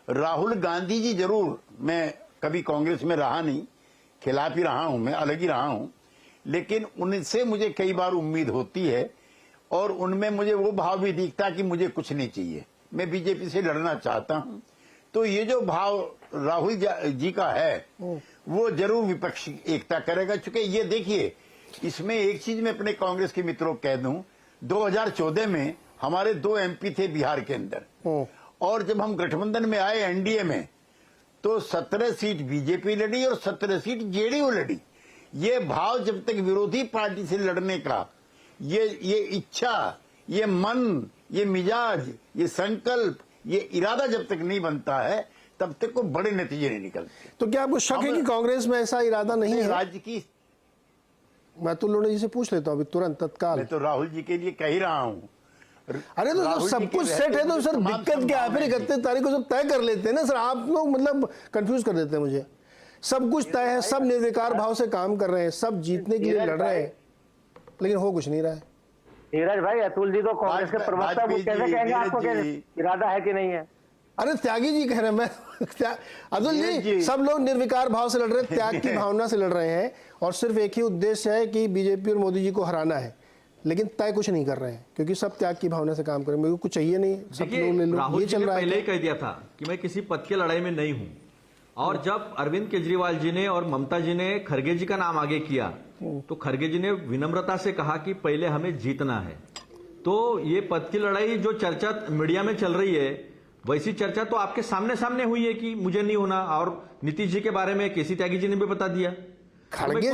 राहुल गांधी जी, जरूर मैं कभी कांग्रेस में रहा नहीं, खिलाफ ही रहा हूं, मैं अलग ही रहा हूं, लेकिन उनसे मुझे कई बार उम्मीद होती है और उनमें मुझे वो भाव भी दिखता कि मुझे कुछ नहीं चाहिए, मैं बीजेपी से लड़ना चाहता हूं। तो ये जो भाव राहुल जी का है वो जरूर विपक्ष एकता करेगा। चूंकि ये देखिए, इसमें एक चीज मैं अपने कांग्रेस के मित्रों को कह दूं, 2014 में हमारे 2 एमपी थे बिहार के अंदर, और जब हम गठबंधन में आए एनडीए में, तो 17 सीट बीजेपी लड़ी और 17 सीट जेडीयू लड़ी। ये भाव जब तक विरोधी पार्टी से लड़ने का ये इच्छा, ये मन, ये मिजाज, ये संकल्प, ये इरादा जब तक नहीं बनता है, तब तक को बड़े नतीजे नहीं निकलते। तो क्या आपको शक है कि कांग्रेस में ऐसा इरादा नहीं है? राज्य की, मैं तो लोने जी से पूछ लेता हूँ अभी तुरंत तत्काल। मैं तो राहुल जी के लिए कह ही रहा हूँ। अरे तो सब कुछ सेट है तो सर दिक्कत क्या है? फिर 31 तारीख को सब तय कर लेते हैं ना सर। आप लोग मतलब कंफ्यूज कर देते हैं मुझे। सब कुछ तय है, सब निर्विकार भाव से काम कर रहे हैं, सब जीतने के लिए लड़ रहे हैं, लेकिन हो कुछ नहीं रहा है। नीरज भाई, अतुल जी तो कांग्रेस के प्रवक्ता, वो कैसे कहेंगे आपको इरादा है कि नहीं है? अरे त्यागी जी कह रहे हैं, मैं अतुल जी, सब लोग निर्विकार भाव से लड़ रहे हैं, त्याग की भावना से लड़ रहे हैं और सिर्फ एक ही उद्देश्य है कि बीजेपी और मोदी जी को हराना है, लेकिन तय कुछ नहीं कर रहे हैं क्योंकि सब त्याग की भावना से काम कर रहे हैं। मेरे को कुछ चाहिए नहीं, सब लोग ले लो, राहुल ये जी चल ने रहा है। पहले ही कह दिया था कि मैं किसी पद की लड़ाई में नहीं हूं, और जब अरविंद केजरीवाल जी ने और ममता जी ने खड़गे जी का नाम आगे किया, तो खड़गे जी ने विनम्रता से कहा कि पहले हमें जीतना है। तो ये पद की लड़ाई जो चर्चा मीडिया में चल रही है, वैसी चर्चा तो आपके सामने सामने हुई है कि मुझे नहीं होना, और नीतीश जी के बारे में केसी त्यागी जी ने भी बता दिया। खड़गे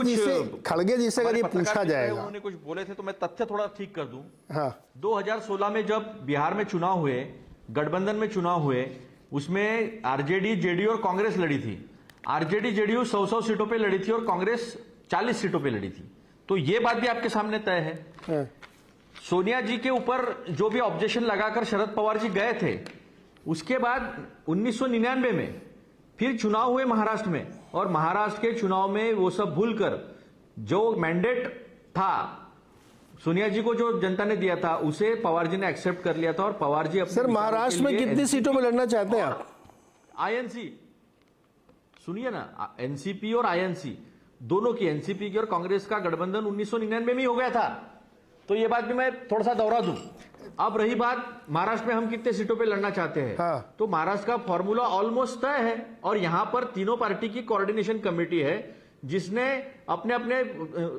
जी से अगर ये पूछा जाएगा, उन्होंने कुछ बोले थे, तो मैं तथ्य थोड़ा ठीक कर दूं। हाँ, 2016 में जब बिहार में चुनाव हुए, गठबंधन में चुनाव हुए, उसमें आरजेडी, जेडीयू और कांग्रेस लड़ी थी। आरजेडी, जेडीयू 100-100 सीटों पे लड़ी थी और कांग्रेस 40 सीटों पे लड़ी थी। तो ये बात भी आपके सामने तय है। सोनिया जी के ऊपर जो भी ऑब्जेक्शन लगाकर शरद पवार जी गए थे, उसके बाद 1999 में फिर चुनाव हुए महाराष्ट्र में, और महाराष्ट्र के चुनाव में वो सब भूलकर जो मैंडेट था सोनिया जी को, जो जनता ने दिया था, उसे पवार जी ने एक्सेप्ट कर लिया था। और पवार जी सर महाराष्ट्र में कितनी सीटों में लड़ना चाहते हैं आप? आईएनसी, सुनिए ना, एनसीपी और आईएनसी दोनों की, एनसीपी की और कांग्रेस का गठबंधन 1999 में ही हो गया था। तो ये बात भी मैं थोड़ा सा दोहरा दूं। अब रही बात महाराष्ट्र में हम कितने सीटों पे लड़ना चाहते हैं, हाँ। तो महाराष्ट्र का फॉर्मूला ऑलमोस्ट तय है, और यहां पर तीनों पार्टी की कोऑर्डिनेशन कमेटी है जिसने अपने अपने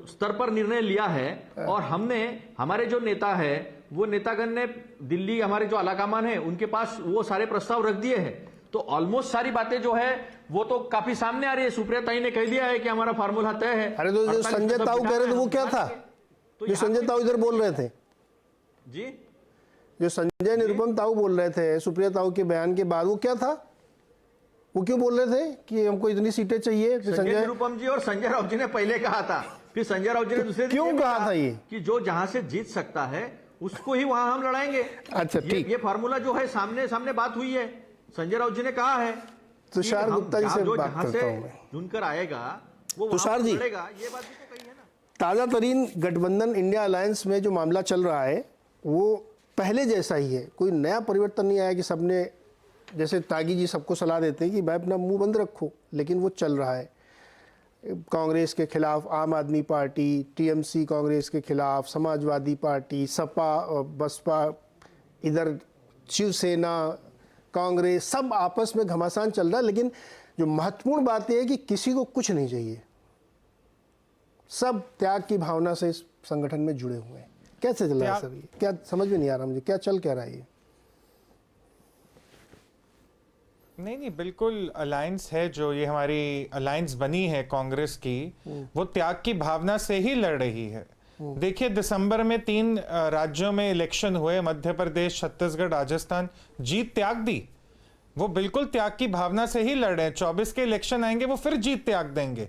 स्तर पर निर्णय लिया है। और हमने, हमारे जो नेता है वो नेतागण ने दिल्ली, हमारे जो आलाकमान है उनके पास वो सारे प्रस्ताव रख दिए हैं। तो ऑलमोस्ट सारी बातें जो है वो तो काफी सामने आ रही है। सुप्रिया ताई ने कह दिया है कि हमारा फार्मूला तय है। अरे तो जो संजय ताऊ कह रहे थे वो क्या था? जो संजय ताऊ इधर बोल रहे थे जी, जो संजय निरुपम ताऊ बोल रहे थे सुप्रिया ताऊ के बयान के बाद, वो क्या था? वो क्यों बोल रहे थे कि हमको इतनी सीटें चाहिए? संजय निरुपम जी और संजय राउत जी ने पहले कहा था, फिर संजय राउत जी ने दूसरे दिन क्यों कहा था ये कि जो जहां से जीत सकता है उसको ही वहां हम लड़ाएंगे। अच्छा ठीक, ये फार्मूला जो है सामने सामने बात हुई है, संजय राउत जी ने कहा है। तुषार गुप्ता जी से बात करता हूं मैं। चुनकर आएगा वो तुषार जी, लड़ेगा, ये बात भी तो कही है ना। ताजा तरीन गठबंधन इंडिया अलायंस में जो मामला चल रहा है वो पहले जैसा ही है, कोई नया परिवर्तन नहीं आया कि सबने, जैसे तागी जी सबको सलाह देते हैं कि भाई अपना मुंह बंद रखो, लेकिन वो चल रहा है। कांग्रेस के खिलाफ आम आदमी पार्टी, टीएमसी कांग्रेस के खिलाफ, समाजवादी पार्टी, सपा बसपा, इधर शिवसेना, कांग्रेस, सब आपस में घमासान चल रहा है। लेकिन जो महत्वपूर्ण बात यह है कि किसी को कुछ नहीं चाहिए, सब त्याग की भावना से इस संगठन में जुड़े हुए हैं। कैसे चल रहा है सर? ये क्या समझ में नहीं आ रहा मुझे, क्या चल क्या रहा है ये? नहीं, बिल्कुल अलायंस है, जो ये हमारी अलायंस बनी है कांग्रेस की, वो त्याग की भावना से ही लड़ रही है। देखिए, दिसंबर में 3 राज्यों में इलेक्शन हुए, मध्य प्रदेश, छत्तीसगढ़, राजस्थान, जीत त्याग दी। वो बिल्कुल त्याग की भावना से ही लड़ रहे हैं। 24 के इलेक्शन आएंगे, वो फिर जीत त्याग देंगे।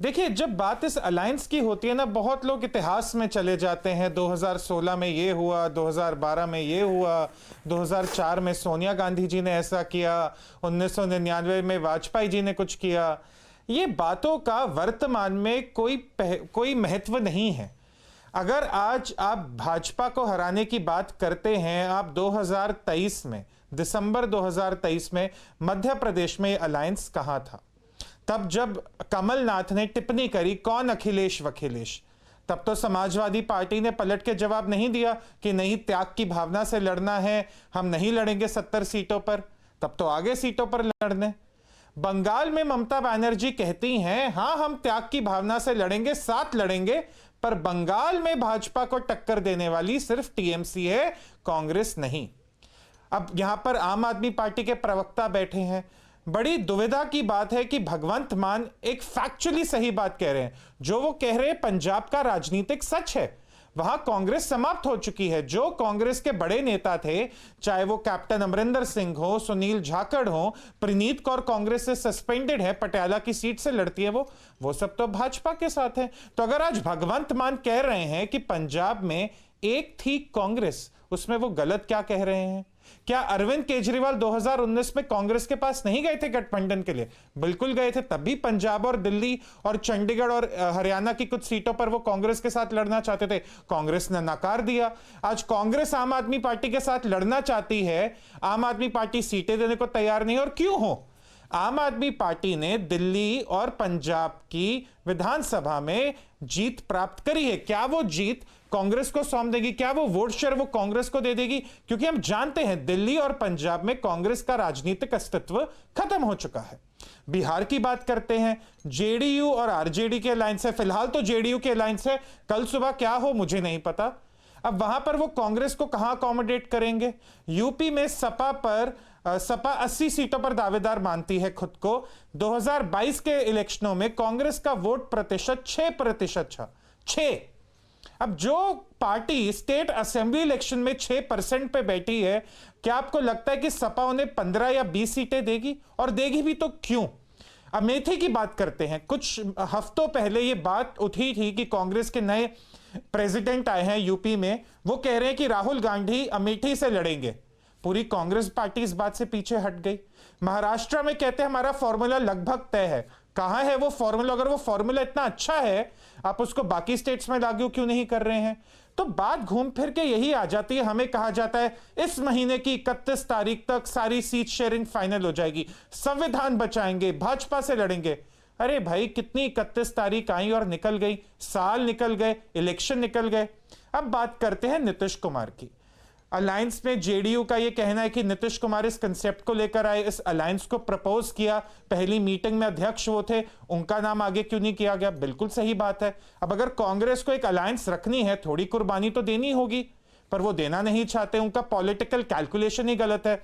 देखिए, जब बात इस अलायंस की होती है ना, बहुत लोग इतिहास में चले जाते हैं। 2016 में ये हुआ, 2012 में ये हुआ, 2004 में सोनिया गांधी जी ने ऐसा किया, 1999 में वाजपेयी जी ने कुछ किया। ये बातों का वर्तमान में कोई महत्व नहीं है। अगर आज आप भाजपा को हराने की बात करते हैं, आप 2023 में, दिसंबर 2023 में मध्य प्रदेश में अलायंस कहां था? तब जब कमलनाथ ने टिप्पणी करी, कौन अखिलेश वखिलेश, तब तो समाजवादी पार्टी ने पलट के जवाब नहीं दिया कि नहीं, त्याग की भावना से लड़ना है, हम नहीं लड़ेंगे 70 सीटों पर। तब तो आगे सीटों पर लड़ने। बंगाल में ममता बनर्जी कहती हैं, हां हम त्याग की भावना से लड़ेंगे, साथ लड़ेंगे, पर बंगाल में भाजपा को टक्कर देने वाली सिर्फ टीएमसी है, कांग्रेस नहीं। अब यहां पर आम आदमी पार्टी के प्रवक्ता बैठे हैं। बड़ी दुविधा की बात है कि भगवंत मान एक फैक्चुअली सही बात कह रहे हैं। जो वो कह रहे हैं पंजाब का राजनीतिक सच है। वहां कांग्रेस समाप्त हो चुकी है। जो कांग्रेस के बड़े नेता थे, चाहे वो कैप्टन अमरिंदर सिंह हो, सुनील जाखड़ हो, प्रीनीत कौर कांग्रेस से सस्पेंडेड है, पटियाला की सीट से लड़ती है, वो सब तो भाजपा के साथ है। तो अगर आज भगवंत मान कह रहे हैं कि पंजाब में एक थी कांग्रेस, उसमें वो गलत क्या कह रहे हैं? क्या अरविंद केजरीवाल 2019 में कांग्रेस के पास नहीं गए थे गठबंधन के लिए? बिल्कुल गए थे। तब भी पंजाब और दिल्ली और चंडीगढ़ और हरियाणा की कुछ सीटों पर वो कांग्रेस के साथ लड़ना चाहते थे, कांग्रेस ने नकार दिया। आज कांग्रेस आम आदमी पार्टी के साथ लड़ना चाहती है, आम आदमी पार्टी सीटें देने को तैयार नहीं। और क्यों हो? आम आदमी पार्टी ने दिल्ली और पंजाब की विधानसभा में जीत प्राप्त करी है। क्या वो जीत कांग्रेस को सौंप देगी? क्या वो वोट शेयर वो कांग्रेस को दे देगी? क्योंकि हम जानते हैं दिल्ली और पंजाब में कांग्रेस का राजनीतिक अस्तित्व खत्म हो चुका है। बिहार की बात करते हैं, जेडीयू और आरजेडी के अलायंस है। फिलहाल तो जेडीयू के अलायंस है, कल सुबह क्या हो मुझे नहीं पता। अब वहां पर वो कांग्रेस को कहां अकोमोडेट करेंगे? यूपी में सपा 80 सीटों पर दावेदार मानती है खुद को। 2022 के इलेक्शनों में कांग्रेस का वोट प्रतिशत 6% था। 6। अब जो पार्टी स्टेट असेंबली इलेक्शन में 6% पे बैठी है, क्या आपको लगता है कि सपा उन्हें 15 या 20 सीटें देगी? और देगी भी तो क्यों? अमेठी की बात करते हैं। कुछ हफ्तों पहले ये बात उठी थी कि कांग्रेस के नए प्रेसिडेंट आए हैं यूपी में, वो कह रहे हैं कि राहुल गांधी अमेठी से लड़ेंगे। पूरी कांग्रेस पार्टी इस बात से पीछे हट गई। महाराष्ट्र में कहते हैं हमारा फॉर्मूला लगभग तय है। कहां है वो फॉर्मूला? अगर वो फॉर्मूला इतना अच्छा है, आप उसको बाकी स्टेट्स में लागू क्यों नहीं कर रहे हैं? तो बात घूम फिर के यही आ जाती है। हमें कहा जाता है इस महीने की 31 तारीख तक सारी सीट शेयरिंग फाइनल हो जाएगी, संविधान बचाएंगे, भाजपा से लड़ेंगे। अरे भाई, कितनी 31 तारीख आई और निकल गई, साल निकल गए, इलेक्शन निकल गए। अब बात करते हैं नीतीश कुमार की। अलायंस में जेडीयू का यह कहना है कि नीतीश कुमार इस कंसेप्ट को लेकर आए, इस अलायंस को प्रपोज किया। पहली मीटिंग में अध्यक्ष वो थे, उनका नाम आगे क्यों नहीं किया गया? बिल्कुल सही बात है। अब अगर कांग्रेस को एक अलायंस रखनी है, थोड़ी कुर्बानी तो देनी होगी, पर वो देना नहीं चाहते। उनका पॉलिटिकल कैलकुलेशन ही गलत है।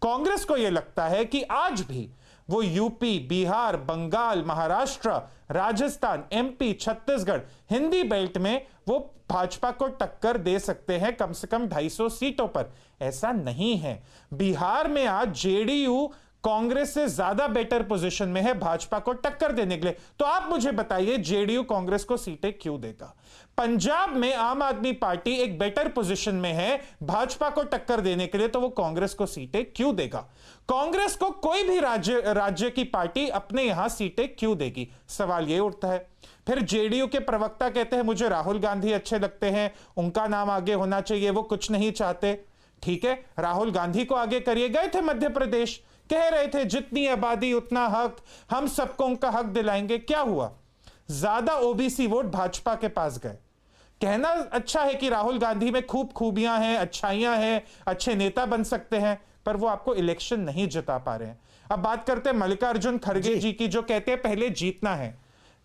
कांग्रेस को यह लगता है कि आज भी वो यूपी, बिहार, बंगाल, महाराष्ट्र, राजस्थान, एमपी, छत्तीसगढ़, हिंदी बेल्ट में वो भाजपा को टक्कर दे सकते हैं कम से कम 250 सीटों पर। ऐसा नहीं है। बिहार में आज जेडीयू कांग्रेस से ज्यादा बेटर पोजीशन में है भाजपा को टक्कर देने के लिए। तो आप मुझे बताइए, जेडीयू कांग्रेस को सीटें क्यों देगा? पंजाब में आम आदमी पार्टी एक बेटर पोजीशन में है भाजपा को टक्कर देने के लिए, तो वो कांग्रेस को सीटें क्यों देगा? कांग्रेस को कोई भी राज्य की पार्टी अपने यहां सीटें क्यों देगी? सवाल यह उठता है। फिर जेडीयू के प्रवक्ता कहते हैं मुझे राहुल गांधी अच्छे लगते हैं, उनका नाम आगे होना चाहिए, वो कुछ नहीं चाहते। ठीक है, राहुल गांधी को आगे करिए। गए थे मध्य प्रदेश, कह रहे थे जितनी आबादी उतना हक, हम सबको उनका हक दिलाएंगे। क्या हुआ? ज्यादा ओबीसी वोट भाजपा के पास गए। कहना अच्छा है कि राहुल गांधी में खूब खूबियां हैं, अच्छाइयां हैं, अच्छे नेता बन सकते हैं, पर वो आपको इलेक्शन नहीं जिता पा रहे हैं। अब बात करते हैं मल्लिकार्जुन खड़गे जी की, जो कहते हैं पहले जीतना है।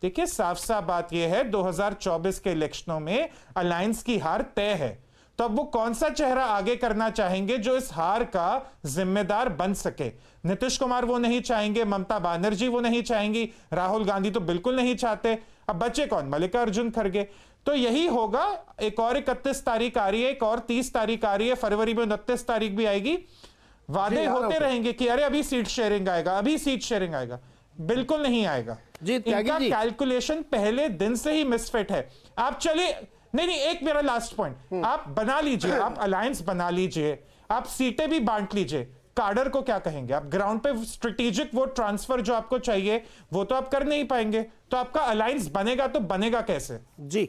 देखिए, साफ साफ बात यह है 2024 के इलेक्शनों में अलायंस की हार तय है। तो अब वो कौन सा चेहरा आगे करना चाहेंगे जो इस हार का जिम्मेदार बन सके? नीतीश कुमार वो नहीं चाहेंगे, ममता बनर्जी वो नहीं चाहेंगी, राहुल गांधी तो बिल्कुल नहीं चाहते। अब बचे कौन? मल्लिकार्जुन खड़गे। तो यही होगा। एक और 31 तारीख आ रही है, एक और 30 तारीख आ रही है, फरवरी में 29 तारीख भी आएगी। वादे होते रहेंगे कि अरे अभी सीट शेयरिंग आएगा, अभी सीट शेयरिंग आएगा। बिल्कुल नहीं आएगा। इनका कैलकुलेशन पहले दिन से ही मिसफिट है। आप चलिए, नहीं, एक मेरा लास्ट पॉइंट, आप बना लीजिए, आप अलायंस बना लीजिए, आप सीटें भी बांट लीजिए, काडर को क्या कहेंगे? आप ग्राउंड पे स्ट्रेटेजिक वोट ट्रांसफर जो आपको चाहिए वो तो आप कर नहीं पाएंगे। तो आपका अलायंस बनेगा तो बनेगा कैसे? जी,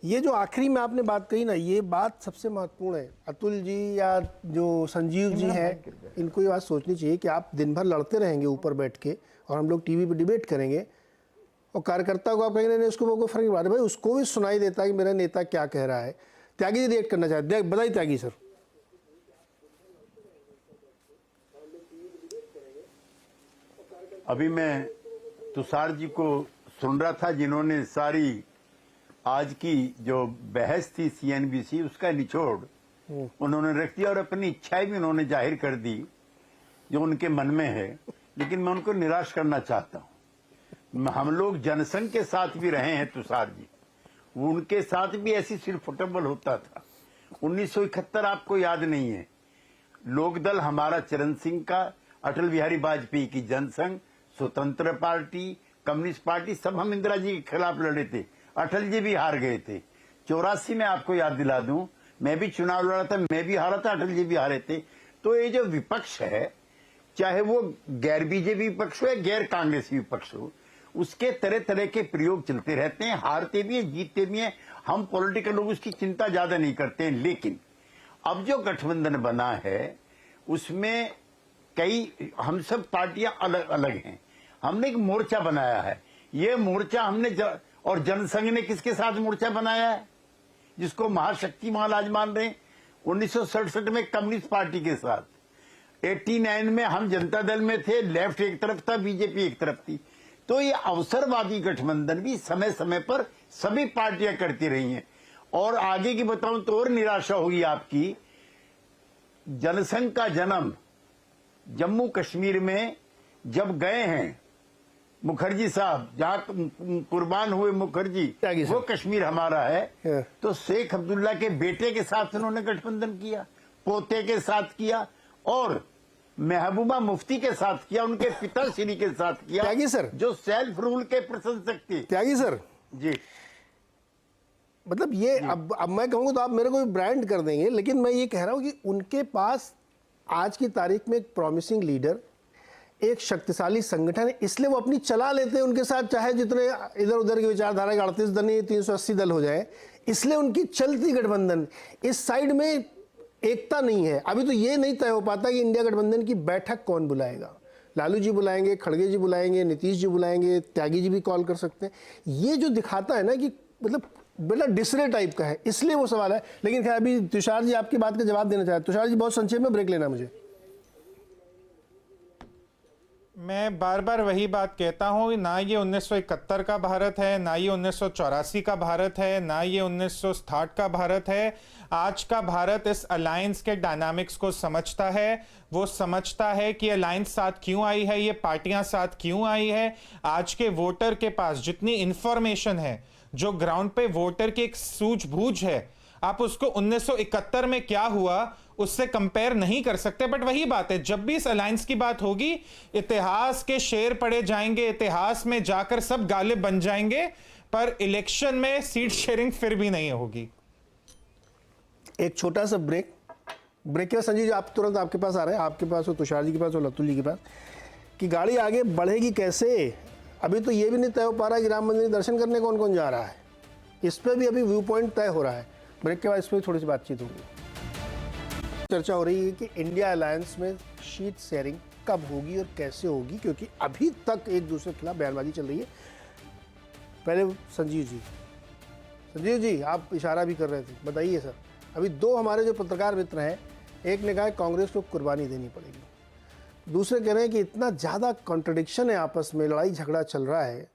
ये जो आखिरी में आपने बात कही ना, ये बात सबसे महत्वपूर्ण है। अतुल जी या जो संजीव जी हैं, इनको ये बात सोचनी चाहिए कि आप दिन भर लड़ते रहेंगे ऊपर बैठ के, और हम लोग टीवी पे डिबेट करेंगे, और कार्यकर्ता को आप कहेंगे नहीं, उसको कोई फर्क नहीं पड़ता। भाई, उसको भी सुनाई देता है कि मेरा नेता क्या कह रहा है। त्यागी जी रिएक्ट करना चाहते हैं, बताइए त्यागी सर। अभी मैं तुषार जी को सुन रहा था, जिन्होंने सारी आज की जो बहस थी सीएनबीसी, उसका निचोड़ उन्होंने रख दिया और अपनी इच्छाएं भी उन्होंने जाहिर कर दी जो उनके मन में है। लेकिन मैं उनको निराश करना चाहता हूं। हम लोग जनसंघ के साथ भी रहे हैं तुषार जी, उनके साथ भी ऐसी सिर फुटेबल होता था। 1971 आपको याद नहीं है? लोकदल हमारा चरण सिंह का, अटल बिहारी वाजपेयी की जनसंघ, स्वतंत्र पार्टी, कम्युनिस्ट पार्टी, सब हम इंदिरा जी के खिलाफ लड़े थे। अटल जी भी हार गए थे। 84 में आपको याद दिला दूं, मैं भी चुनाव लड़ा था, मैं भी हारा था, अटल जी भी हारे थे। तो ये जो विपक्ष है, चाहे वो गैर बीजेपी विपक्ष हो या गैर कांग्रेसी विपक्ष हो, उसके तरह तरह के प्रयोग चलते रहते हैं, हारते भी हैं, जीतते भी हैं। हम पॉलिटिकल लोग उसकी चिंता ज्यादा नहीं करते हैं। लेकिन अब जो गठबंधन बना है उसमें कई, हम सब पार्टियां अलग अलग हैं। हमने एक मोर्चा बनाया है। ये मोर्चा हमने और जनसंघ ने किसके साथ मोर्चा बनाया है, जिसको महाशक्तिमान आज मान रहे हैं? 1967 में कम्युनिस्ट पार्टी के साथ, 89 में हम जनता दल में थे, लेफ्ट एक तरफ था, बीजेपी एक तरफ थी। तो ये अवसरवादी गठबंधन भी समय समय पर सभी पार्टियां करती रही हैं। और आगे की बताऊं तो और निराशा होगी आपकी। जनसंघ का जन्म जम्मू कश्मीर में जब गए हैं मुखर्जी साहब, जहां कुर्बान हुए मुखर्जी, वो कश्मीर हमारा है। तो शेख अब्दुल्ला के बेटे के साथ उन्होंने गठबंधन किया, पोते के साथ किया, और महबूबा मुफ्ती के साथ किया, उनके पिताश्री के साथ किया, त्यागी सर, जो सेल्फ रूल के प्रशंसक थे। त्यागी सर जी, मतलब ये अब मैं कहूँगा तो आप मेरे को भी ब्रांड कर देंगे, लेकिन मैं ये कह रहा हूँ कि उनके पास आज की तारीख में एक प्रॉमिसिंग लीडर, एक शक्तिशाली संगठन है, इसलिए वो अपनी चला लेते हैं उनके साथ, चाहे जितने इधर उधर की विचारधारा के 38 दल नहीं 380 दल हो जाए, इसलिए उनकी चलती गठबंधन। इस साइड में एकता नहीं है। अभी तो ये नहीं तय हो पाता कि इंडिया गठबंधन की बैठक कौन बुलाएगा। लालू जी बुलाएंगे, खड़गे जी बुलाएंगे, नीतीश जी बुलाएंगे, त्यागी जी भी कॉल कर सकते हैं। ये जो दिखाता है ना कि मतलब बड़ा डिसरे टाइप का है, इसलिए वो सवाल है। लेकिन खैर अभी तुषार जी आपकी बात का जवाब देना चाहते हैं। तुषार जी बहुत संक्षेप में ब्रेक लेना मुझे। मैं बार बार वही बात कहता हूं, ना ये 1971 का भारत है, ना ये 1984 का भारत है, ना ये 1960 का भारत है। आज का भारत इस अलायंस के डायनामिक्स को समझता है। वो समझता है कि अलायंस साथ क्यों आई है, ये पार्टियां साथ क्यों आई है। आज के वोटर के पास जितनी इंफॉर्मेशन है, जो ग्राउंड पे वोटर की एक सूझबूझ है, आप उसको 1971 में क्या हुआ उससे कंपेयर नहीं कर सकते। बट वही बात है, जब भी इस अलायंस की बात होगी, इतिहास के शेर पढ़े जाएंगे, इतिहास में जाकर सब गालिब बन जाएंगे, पर इलेक्शन में सीट शेयरिंग फिर भी नहीं होगी। एक छोटा सा ब्रेक के बाद संजीव जी आप तुरंत आपके पास आ रहे हैं, आपके पास हो, तुषार जी के पास हो, लतुल जी के पास, कि गाड़ी आगे बढ़ेगी कैसे। अभी तो ये भी नहीं तय हो पा रहा कि राम मंदिर दर्शन करने कौन कौन जा रहा है। इस पर भी अभी व्यू पॉइंट तय हो रहा है। ब्रेक के बाद इस पर थोड़ी सी बातचीत होगी। चर्चा हो रही है कि इंडिया अलायंस में सीट शेयरिंग कब होगी और कैसे होगी, क्योंकि अभी तक एक दूसरे के खिलाफ बयानबाजी चल रही है। पहले संजीव जी आप इशारा भी कर रहे थे, बताइए सर। अभी दो हमारे जो पत्रकार मित्र हैं, एक ने कहा कांग्रेस को कुर्बानी देनी पड़ेगी, दूसरे कह रहे हैं कि इतना ज़्यादा कॉन्ट्रडिक्शन है आपस में, लड़ाई झगड़ा चल रहा है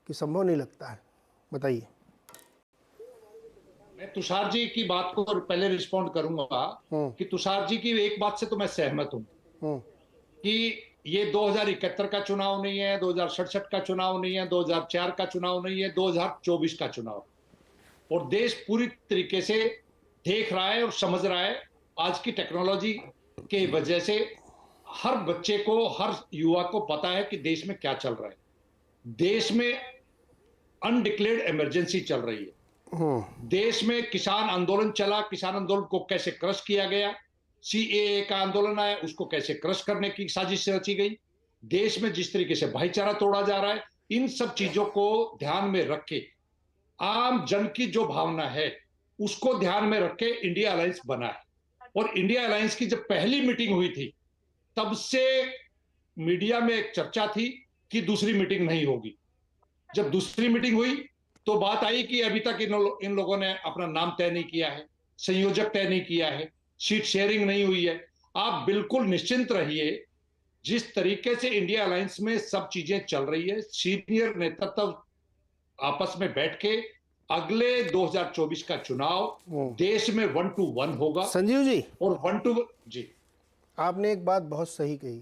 कि संभव नहीं लगता है। बताइए। मैं तुषार जी की बात को पहले रिस्पॉन्ड करूंगा कि तुषार जी की एक बात से तो मैं सहमत हूं कि ये 2071 का चुनाव नहीं है, 2067 का चुनाव नहीं है, 2004 का चुनाव नहीं है, 2024 का चुनाव। और देश पूरी तरीके से देख रहा है और समझ रहा है। आज की टेक्नोलॉजी के वजह से हर बच्चे को, हर युवा को पता है कि देश में क्या चल रहा है। देश में अनडिक्लेयर्ड इमरजेंसी चल रही है। देश में किसान आंदोलन चला, किसान आंदोलन को कैसे क्रश किया गया। सीएए का आंदोलन आया, उसको कैसे क्रश करने की साजिश रची गई। देश में जिस तरीके से भाईचारा तोड़ा जा रहा है, इन सब चीजों को ध्यान में रख के, आम जन की जो भावना है उसको ध्यान में रख के इंडिया अलायंस बना है। और इंडिया अलायंस की जब पहली मीटिंग हुई थी, तब से मीडिया में एक चर्चा थी कि दूसरी मीटिंग नहीं होगी। जब दूसरी मीटिंग हुई तो बात आई कि अभी तक इन लोगों ने अपना नाम तय नहीं किया है, संयोजक तय नहीं किया है, सीट शेयरिंग नहीं हुई है। आप बिल्कुल निश्चिंत रहिए, जिस तरीके से इंडिया अलायंस में सब चीजें चल रही है, सीनियर नेतृत्व आपस में बैठ के अगले 2024 का चुनाव देश में 1 to 1 होगा। संजीव जी, और 1 to 1 जी, आपने एक बात बहुत सही कही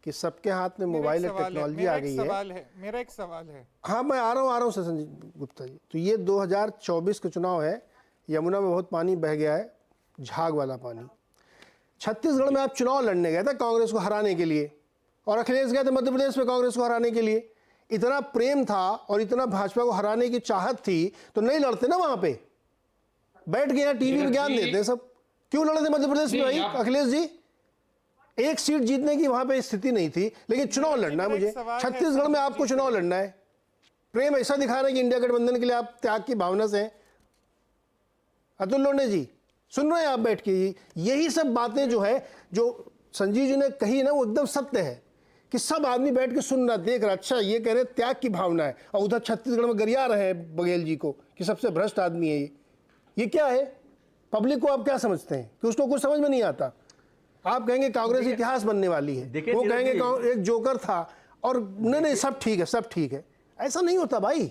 कि सबके हाथ में मोबाइल और टेक्नोलॉजी आ गई है। मेरा एक सवाल है। हाँ, मैं आ रहा हूँ सर संजीव गुप्ता जी। तो ये 2024 का चुनाव है, यमुना में बहुत पानी बह गया है, झाग वाला पानी। छत्तीसगढ़ में आप चुनाव लड़ने गए थे कांग्रेस को हराने के लिए, और अखिलेश गए थे मध्य प्रदेश में कांग्रेस को हराने के लिए। इतना प्रेम था और इतना भाजपा को हराने की चाहत थी तो नहीं लड़ते ना, वहां पे बैठ के यहाँ टीवी में ज्ञान देते हैं सब। क्यों लड़े थे मध्य प्रदेश में भाई अखिलेश जी? एक सीट जीतने की वहां पे स्थिति नहीं थी, लेकिन चुनाव लड़ना है मुझे। छत्तीसगढ़ में आपको चुनाव लड़ना है, प्रेम ऐसा दिखा रहे हैं कि इंडिया गठबंधन के लिए आप त्याग की भावना से हैं। अतुल लोंढे जी सुन रहे हैं आप बैठ के? यही सब बातें जो है, जो संजीव जी ने कही ना, वो एकदम सत्य है कि सब आदमी बैठ के सुन रहा, देख रहा, अच्छा ये कह रहे त्याग की भावना है, और उधर छत्तीसगढ़ में गरिया रहे हैं बघेल जी को कि सबसे भ्रष्ट आदमी है ये क्या है? पब्लिक को आप क्या समझते हैं कि उसको कुछ समझ में नहीं आता? आप कहेंगे कांग्रेस इतिहास बनने वाली है, वो कहेंगे एक जोकर था, और नहीं सब ठीक है, सब ठीक है। ऐसा नहीं होता भाई।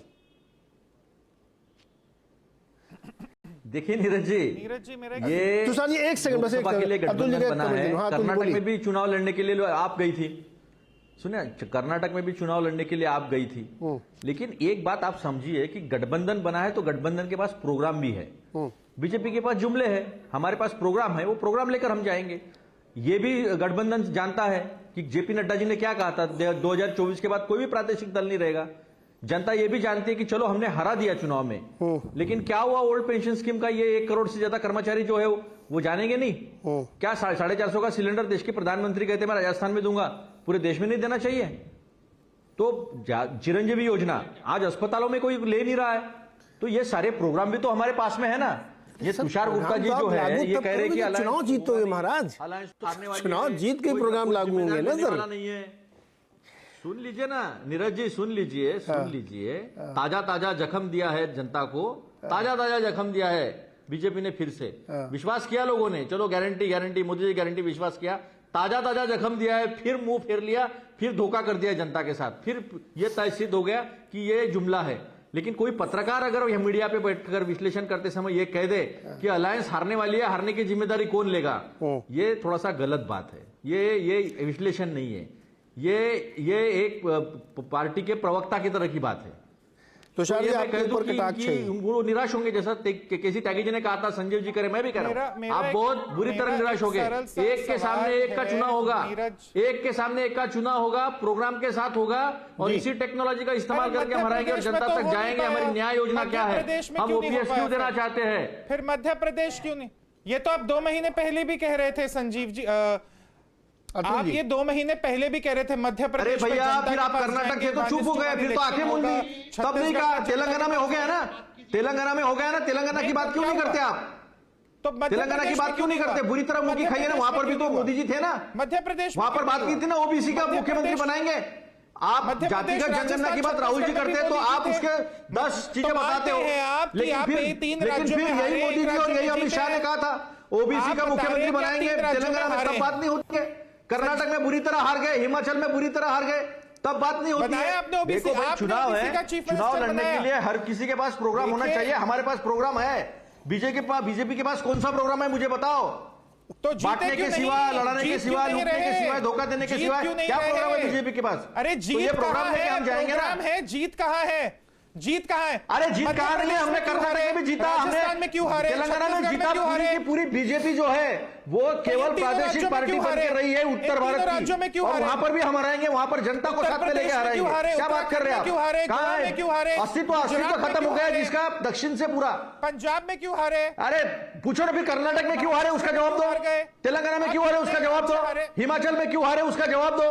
देखिए नीरज जी मेरा ये तुषार जी एक सेकंड बस, अतुल जी बना है। कर्नाटक में भी चुनाव लड़ने के लिए आप गई थी, सुनिए, कर्नाटक में भी चुनाव लड़ने के लिए आप गई थी। लेकिन एक बात आप समझिए कि गठबंधन बना है तो गठबंधन के पास प्रोग्राम भी है। बीजेपी के पास जुमले हैं, हमारे पास प्रोग्राम है, वो प्रोग्राम लेकर हम जाएंगे। ये भी गठबंधन जानता है कि जेपी नड्डा जी ने क्या कहा था, 2024 के बाद कोई भी प्रादेशिक दल नहीं रहेगा। जनता ये भी जानती है कि चलो हमने हरा दिया चुनाव में, लेकिन क्या हुआ ओल्ड पेंशन स्कीम का, ये 1 करोड़ से ज्यादा कर्मचारी जो है वो जानेंगे नहीं? क्या 450 का सिलेंडर देश के प्रधानमंत्री कहते मैं राजस्थान में दूंगा, पूरे देश में नहीं देना चाहिए? तो चिरंजीवी योजना आज अस्पतालों में कोई ले नहीं रहा है, तो ये सारे प्रोग्राम भी तो हमारे पास में है ना। ये तुषार गुप्ता जी जो है ये कह रहे हैं कि चुनाव जीतोगे महाराज, चुनाव जीत के प्रोग्राम लागू होंगे ना सर। नहीं है, सुन लीजिए ना नीरज जी, सुन लीजिए। ताजा ताजा जख्म दिया है जनता को, ताजा ताजा जख्म दिया है बीजेपी ने। फिर से विश्वास किया लोगों ने, चलो गारंटी मोदी जी गारंटी, विश्वास किया, ताजा ताजा जख्म दिया है, फिर मुंह फेर लिया, फिर धोखा कर दिया जनता के साथ। फिर ये तय सिद्ध हो गया कि ये जुमला है। लेकिन कोई पत्रकार अगर यह मीडिया पे बैठकर विश्लेषण करते समय ये कह दे कि अलायंस हारने वाली है, हारने की जिम्मेदारी कौन लेगा, ये थोड़ा सा गलत बात है। ये विश्लेषण नहीं है, ये एक पार्टी के प्रवक्ता की तरह की बात है। तुषार जी आपके ऊपर कटाक्ष है। वो निराश होंगे, जैसा केसी त्यागी जी ने कहा था, संजीव जी करे, मैं भी कह रहा हूं, आप बहुत बुरी तरह निराश हो गए। एक के सामने एक का चुनाव होगा, एक के सामने एक का चुनाव होगा, प्रोग्राम के साथ होगा, और इसी टेक्नोलॉजी का इस्तेमाल करके हम हराएंगे और जनता तक जाएंगे। हमारी न्याय योजना क्या है, हम ओपीएस क्यों देना चाहते हैं, फिर मध्य प्रदेश क्यों नहीं? ये तो आप 2 महीने पहले भी कह रहे थे संजीव जी, आप ये 2 महीने पहले भी कह रहे थे मध्य प्रदेश। अरे भैया फिर आप कर्नाटक से तो चुप हो गए, फिर तो आंखें मूंद दी, तब नहीं कहा। तेलंगाना में हो गया ना, तेलंगाना की बात क्यों नहीं करते आप? तो तेलंगाना की बात क्यों नहीं करते? बुरी तरह मुंह की खाई है ना, वहां पर भी तो मोदी जी थे ना, मध्य प्रदेश वहां पर बात की थी ना, ओबीसी का मुख्यमंत्री बनाएंगे। आप जातिगत जनगणना की बात राहुल जी करते हैं तो आप उसके 10 चीजें बताते हो, लेकिन फिर यही मोदी जी और यही अमित शाह ने कहा था ओबीसी का मुख्यमंत्री बनाएंगे तेलंगाना में, तब बात नहीं होती है। कर्नाटक में बुरी तरह हार गए, हिमाचल में बुरी तरह हार गए, तब बात नहीं होती है। देखो भाई, चुनाव है, चुनाव लड़ने के लिए हर किसी के पास प्रोग्राम होना चाहिए। हमारे पास प्रोग्राम है, बीजेपी के पास कौन सा प्रोग्राम है मुझे बताओ? तो बांटने के सिवा, लड़ाने के सिवा, लूटने के सिवा, धोखा देने के सिवा क्या प्रोग्राम है बीजेपी के पास? अरे जीत प्रोग्राम लेके हम जाएंगे ना। जीत कहाँ है? जीत कहाँ है? अरे जीत कहाँ नहीं, हमने कर्नाटक में भी जीता, हमने तेलंगाना में जीता। पूरी बीजेपी जो है वो केवल प्रादेशिक पार्टी बनकर रही है उत्तर भारत की, और वहां पर भी हम हराएंगे, वहां पर जनता को साथ में लेके हराएंगे। क्या बात कर रहे हैं आप? कहाँ है अस्तित्व खत्म हो गया जिसका दक्षिण से पूरा। पंजाब में क्यों हारे? अरे पूछो ना, फिर कर्नाटक में क्यों हारे उसका जवाब दो, तेलंगाना में क्यों हारे उसका जवाब दो, हिमाचल में क्यों हारे उसका जवाब दो।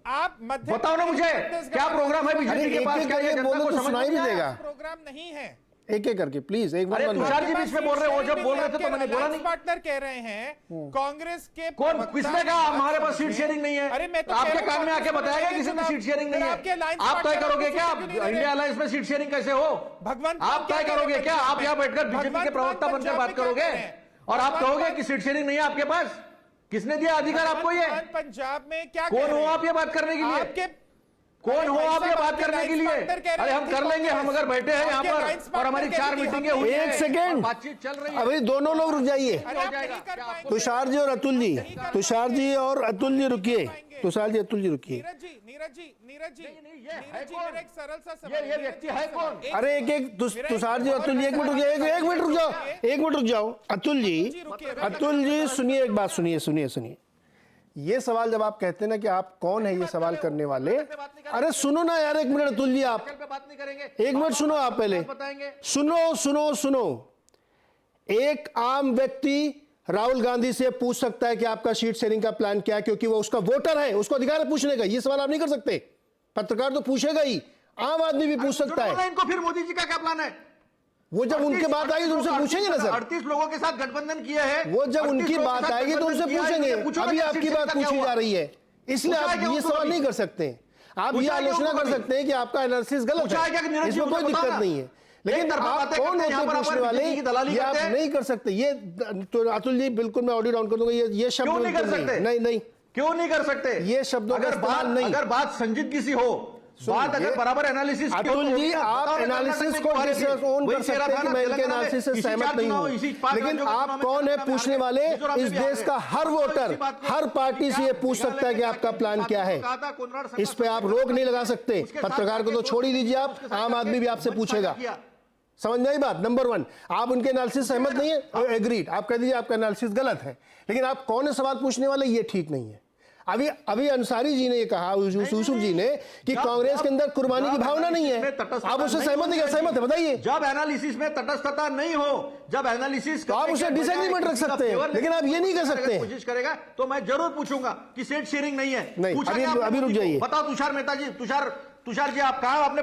आप बताओ ना मुझे, क्या प्रोग्राम है बीजेपी के पास? क्या ये जनता को समझ भी देगा? प्रोग्राम नहीं है। एक एक करके प्लीज, एक बार। तुषार जी बीच में बोल रहे हो, जब बोल रहे थे तो मैंने बोला नहीं। पार्टनर कह रहे हैं कांग्रेस के, कौन किसने कहा हमारे पास सीट शेयरिंग नहीं है? अरे मैं तो आपके कान में आके बताएगा किसी ने सीट शेयरिंग नहीं है? आप तय करोगे क्या इंडिया अलायंस में सीट शेयरिंग कैसे हो? भगवान आप तय करोगे क्या? आप यहाँ बैठकर बीजेपी के प्रवक्ता बनकर बात करोगे और आप कहोगे कि सीट शेयरिंग नहीं है आपके पास? किसने दिया अधिकार आपको? ये पंजाब में क्या कौन हो आप ये बात करने के लिए? कौन हो आप ये बात करने के लिए? अरे हम कर लेंगे, हम अगर बैठे हैं यहाँ पर और हमारी 4 मीटिंगें हुई हैं, 1 सेकेंड बातचीत चल रही है। अभी दोनों लोग रुक जाइए, तुषार जी और अतुल जी, तुषार जी और अतुल जी रुकिए, तुषार जी अतुल जी रुकिए। नीरज जी एक सरल सा सवाल, ये व्यक्ति है कौन? अरे एक तुषार जी अतुल जी, 1 मिनट रुकिए, 1 मिनट रुक जाओ, 1 मिनट रुक जाओ। अतुल जी सुनिए, एक बात सुनिए। ये सवाल जब आप कहते हैं ना कि आप कौन है ये सवाल करने वाले, अरे सुनो ना यार, 1 मिनट अतुल जी, आप 1 मिनट सुनो, आप पहले सुनो। एक आम व्यक्ति राहुल गांधी से पूछ सकता है कि आपका सीट शेयरिंग का प्लान क्या है, क्योंकि वो उसका वोटर है, उसको अधिकार है पूछने का। ये सवाल आप नहीं कर सकते, पत्रकार तो पूछेगा ही, आम आदमी भी पूछ सकता है। इनको फिर मोदी जी का क्या प्लान है? वो जब उनकी बात आएगी तो उनसे पूछेंगे ना सर। 38 लोगों के साथ गठबंधन किए हैं, वो जब उनकी बात आएगी तो उनसे पूछेंगे। अभी आपकी बात पूछी जा रही है, इसलिए आप ये सवाल नहीं कर सकते। आप ये आलोचना कर सकते हैं कि आपका एनालिसिस गलत है, इसमें कोई दिक्कत नहीं है, लेकिन आप कौन होते पूछने वाले ये आप नहीं कर सकते। ये तो अतुल जी बिल्कुल मैं ऑडियो डाउन कर दूंगा, ये शब्द नहीं कर सकते। नहीं क्यों नहीं कर सकते? ये शब्दों का इस्तेमाल नहीं। अगर बात संजीदगी सी हो, बात अगर बराबर एनालिसिस, अतुल जी आप एनालिसिस को डिसओन कर सकते हैं कि मैं इनके एनालिसिस से सहमत नहीं हूं, लेकिन आप कौन है पूछने वाले? इस देश का हर वोटर हर पार्टी से ये पूछ सकता है कि आपका प्लान क्या है। इस पे आप रोक नहीं लगा सकते। पत्रकार को तो छोड़ ही दीजिए, आप आम आदमी भी आपसे पूछेगा। समझ में आई बात? नंबर 1, आप उनके एनालिसिस से सहमत नहीं है, एग्रीड, आप कह दीजिए आपका एनालिसिस गलत है, लेकिन आप कौन है सवाल पूछने वाले, ये ठीक नहीं है। अभी अंसारी जी ने ये कहा, यूसुफ जी ने, कि कांग्रेस के अंदर कुर्बानी की भावना नहीं है। आप उससे सहमत है? सहमत है, बताइए। जब एनालिसिस में तटस्थता नहीं हो, जब एनालिसिस तो आप उससे डिसएग्रीमेंट रख सकते हैं, लेकिन आप ये नहीं कर सकते। कोशिश करेगा तो मैं जरूर पूछूंगा कि सीट शेयरिंग नहीं है। नहीं, अभी रुक जाइए। बताओ तुषार मेहता जी, तुषार जी, आप कहा, आपने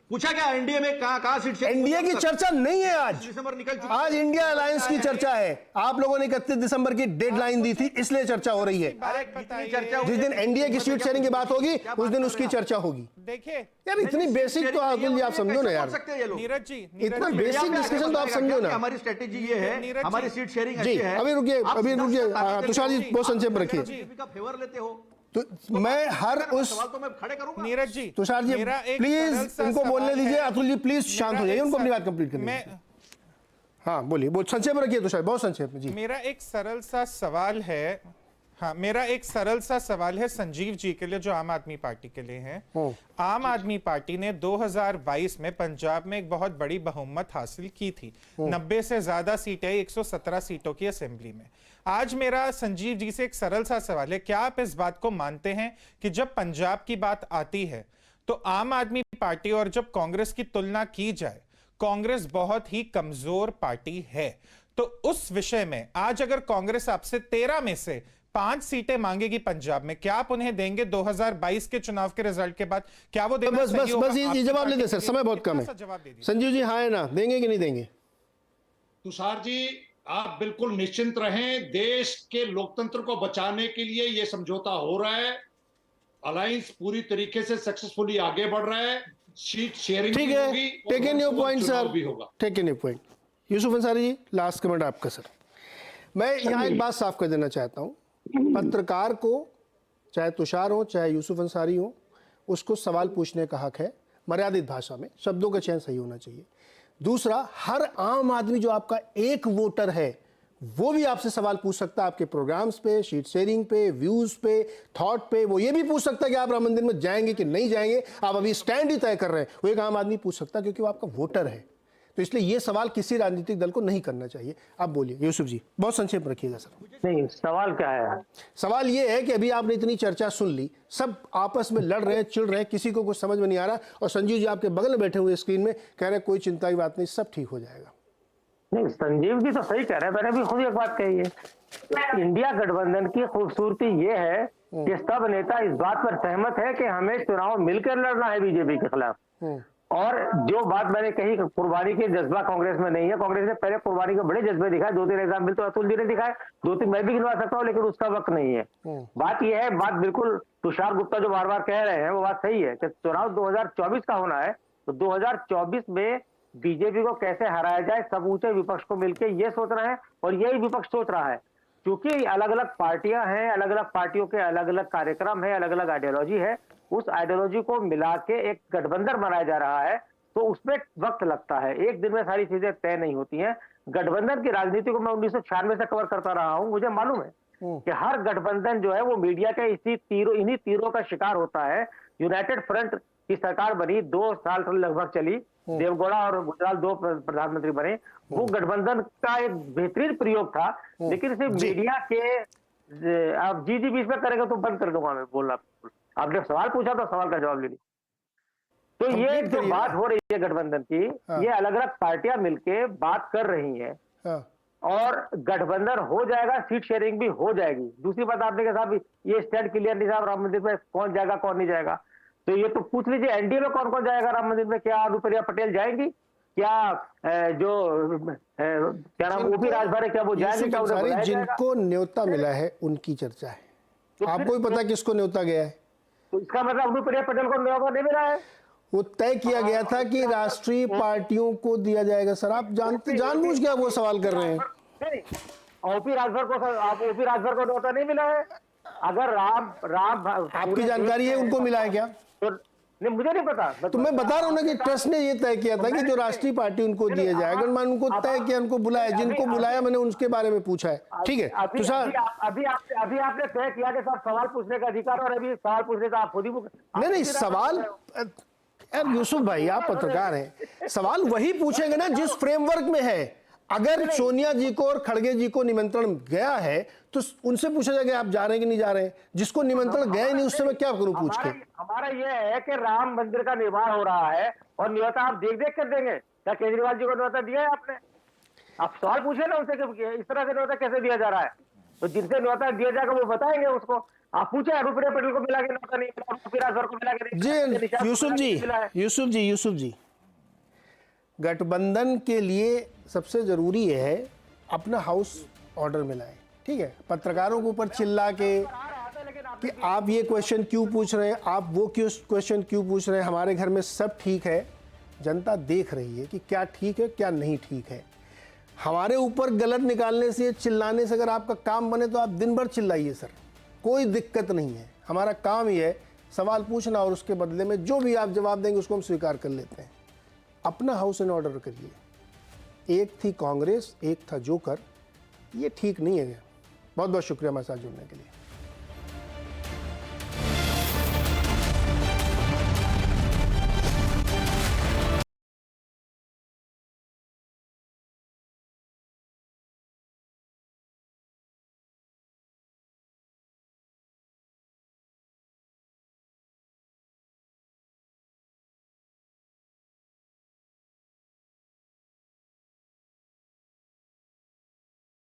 पूछा क्या एनडीए में कहा सीट शेयरिंग? एनडीए की चर्चा नहीं है आज, दिसंबर निकल चुका, आज इंडिया अलायंस की चर्चा है। आप लोगों ने 31 दिसंबर की डेडलाइन दी थी, इसलिए चर्चा हो रही है। जिस दिन एनडीए की सीट शेयरिंग की बात होगी, उस दिन उसकी चर्चा होगी। देखिए यार, इतनी बेसिक तो आप समझो ना यार, नीरज जी, इतना बेसिक डिस्कशन तो आप समझो ना। हमारी स्ट्रेटेजी ये है, हमारी सीट शेयरिंग जी, अभी रुकिए, तुषार जी बहुत संक्षेप में रखिए। का फेवर लेते हो तो मैं हर उस सवाल तो मैं खड़े करूंगा। नीरज जी, तुषार जी प्लीज उनको बोलने दीजिए। अतुल जी प्लीज शांत हो जाइए, उनको अपनी बात कंप्लीट करनी है। हाँ बोलिए, बहुत संक्षेप में रखिए तुषार, बहुत संक्षेप में। जी, मेरा एक सरल सा सवाल है, हाँ मेरा एक सरल सा सवाल है संजीव जी के लिए, जो आम आदमी पार्टी के लिए हैं। आम आदमी पार्टी ने 2022 में पंजाब में एक बहुत बड़ी बहुमत हासिल की थी, 90 से ज्यादा सीटें, 117 सीटों की असेंबली में। आज मेरा संजीव जी से एक सरल सा सवाल है, क्या आप इस बात को मानते हैं कि जब पंजाब की बात आती है तो आम आदमी पार्टी और जब कांग्रेस की तुलना की जाए, कांग्रेस बहुत ही कमजोर पार्टी है? तो उस विषय में आज अगर कांग्रेस आपसे 13 में से 5 सीटें मांगेगी पंजाब में, क्या आप उन्हें देंगे 2022 के चुनाव के रिजल्ट के बाद? क्या वो देना बस ये जवाब ले दे सर, समय बहुत कम है। संजीव जी हाँ है ना, देंगे कि नहीं देंगे? तुषार जी, आप बिल्कुल निश्चिंत रहें, देश के लोकतंत्र को बचाने के लिए यह समझौता हो रहा है। अलायंस पूरी तरीके से सक्सेसफुली आगे बढ़ रहा है। सीट शेयरिंग ठीक है, taken your point sir, taken your point. Yusuf Ansari ji, last comment आपका सर। मैं यहाँ एक बात साफ कर देना चाहता हूँ, पत्रकार को, चाहे तुषार हो चाहे यूसुफ अंसारी हो, उसको सवाल पूछने का हक है, मर्यादित भाषा में, शब्दों का चयन सही होना चाहिए। दूसरा, हर आम आदमी जो आपका एक वोटर है, वो भी आपसे सवाल पूछ सकता है, आपके प्रोग्राम्स पे, शीट शेयरिंग पे, व्यूज पे, थॉट पे। वो ये भी पूछ सकता है कि आप राम मंदिर में जाएंगे कि नहीं जाएंगे, आप अभी स्टैंड ही तय कर रहे हैं, वो एक आम आदमी पूछ सकता है, क्योंकि वो आपका वोटर है। तो इसलिए ये सवाल किसी राजनीतिक दल को नहीं करना चाहिए। आप बोलिए यूसुफ जी, बहुत संक्षेप में रखिएगा सर। नहीं, सवाल क्या है? सवाल ये है कि अभी आपने इतनी चर्चा सुन ली, सब आपस में लड़ रहे हैं, चिढ़ रहे हैं, किसी को कुछ समझ में नहीं आ रहा, और संजीव जी आपके बगल में बैठे हुए स्क्रीन में कह रहे हैं कोई चिंता की बात नहीं, सब ठीक हो जाएगा। नहीं, संजीव जी तो सही कह रहे हैं, मैंने भी खुद एक बात कही है। इंडिया गठबंधन की खूबसूरती ये है कि सब नेता इस बात पर सहमत है कि हमें चुनाव मिलकर लड़ना है बीजेपी के खिलाफ। और जो बात मैंने कही, कुर्बानी के जज्बा कांग्रेस में नहीं है। कांग्रेस ने पहले कुर्बानी के बड़े जज्बे दिखाए, 2-3 एग्जाम्पल तो अतुल जी ने दिखाए, 2-3 मैं भी गिनवा सकता हूँ, लेकिन उसका वक्त नहीं है। बात यह है, बात बिल्कुल तुषार गुप्ता जो बार बार कह रहे हैं वो बात सही है कि चुनाव 2024 का होना है, तो 2024 में बीजेपी को कैसे हराया जाए, सब ऊंचे विपक्ष को मिलकर ये सोच रहे हैं, और यही विपक्ष सोच रहा है। क्योंकि अलग अलग पार्टियां हैं, अलग अलग पार्टियों के अलग अलग कार्यक्रम है, अलग अलग आइडियोलॉजी है, उस आइडियोलॉजी को मिला के एक गठबंधन बनाया जा रहा है, तो उसमें वक्त लगता है, एक दिन में सारी चीजें तय नहीं होती हैं। गठबंधन की राजनीति को मैं 1996 से कवर करता रहा हूं, मुझे मालूम है कि हर गठबंधन जो है वो मीडिया के इन्हीं तीरों का शिकार होता है। यूनाइटेड फ्रंट की सरकार बनी, 2 साल लगभग चली, देवगौड़ा और गुजराल 2 प्रधानमंत्री बने, वो गठबंधन का एक बेहतरीन प्रयोग था। लेकिन सिर्फ मीडिया के, आप जी बीच में करेंगे तो बंद कर दूंगा मैं बोलना। आपने सवाल पूछा तो सवाल का जवाब ले लीजिए। तो ये जो बात हो रही है गठबंधन की, ये अलग अलग पार्टियां मिलके बात कर रही हैं, और गठबंधन हो जाएगा, सीट शेयरिंग भी हो जाएगी। दूसरी बात आपने कहा साहब ये स्टैंड क्लियर नहीं साहब, राम मंदिर में कौन जाएगा कौन नहीं जाएगा, तो ये तो पूछ लीजिए एनडीए में कौन कौन जाएगा राम मंदिर में। क्या अनुप्रिया पटेल जाएंगी? क्या क्या नाम ओपी राजभर है, क्या वो जाएंगे? जिनको न्योता मिला है उनकी चर्चा है, आपको भी पता किसको न्योता गया है? तो इसका मतलब अनुप्रिया पटेल को न्योता नहीं मिला है। वो तय किया गया था कि राष्ट्रीय पार्टियों को दिया जाएगा। सर आप जानबूझ के वो सवाल कर रहे हैं। ओपी राजभर को न्योता नहीं मिला है। अगर राम आपकी जानकारी है उनको मिला है क्या? तो नहीं, मुझे नहीं पता। तो मैं बता रहा हूँ ना कि ट्रस्ट ने ये तय किया था कि जो राष्ट्रीय पार्टी उनको दिए जाएगा, मैंने उनको तय किया, उनको बुलाया, जिनको बुलाया मैंने उनके बारे में पूछा है। ठीक है तुषार, अभी आपने तय किया कि साहब सवाल पूछने का अधिकार, और अभी सवाल पूछने का आप खुद ही नहीं सवाल यार यूसुफ भाई, आप पत्रकार हैं, सवाल वही पूछेंगे ना जिस फ्रेमवर्क में है। अगर सोनिया जी को और खड़गे जी को निमंत्रण गया है तो उनसे पूछा जाएगा आप जा रहे हैं कि नहीं जा रहे हैं। जिसको निमंत्रण गया ही नहीं उससे मैं क्या करूं पूछ के। हमारा ये है कि राम मंदिर का निर्माण हो रहा है और न्योता आप देख देख कर देंगे। क्या केजरीवाल जी को न्योता दिया है आपने? आप सवाल पूछे ना उनसे कि इस तरह से न्योता कैसे दिया जा रहा है। तो जिनसे न्योता दिया जाएगा वो बताएंगे उसको। आप पूछे अनुप्रिया पटेल को मिला के न्योता नहीं मिला, को मिला के नहीं। जी यूसुफ जी, गठबंधन के लिए सबसे जरूरी है अपना हाउस ऑर्डर में लाए, ठीक है। पत्रकारों के ऊपर चिल्ला के कि आप ये क्वेश्चन क्यों पूछ रहे हैं, आप वो क्वेश्चन क्यों पूछ रहे हैं, हमारे घर में सब ठीक है। जनता देख रही है कि क्या ठीक है क्या नहीं ठीक है। हमारे ऊपर गलत निकालने से, चिल्लाने से अगर आपका काम बने तो आप दिन भर चिल्लाइए सर, कोई दिक्कत नहीं है। हमारा काम ही है सवाल पूछना और उसके बदले में जो भी आप जवाब देंगे उसको हम स्वीकार कर लेते हैं। अपना हाउस एंड ऑर्डर करिए। एक थी कांग्रेस, एक था जोकर, ये ठीक नहीं है। बहुत बहुत शुक्रिया हमारे साथ जुड़ने के लिए।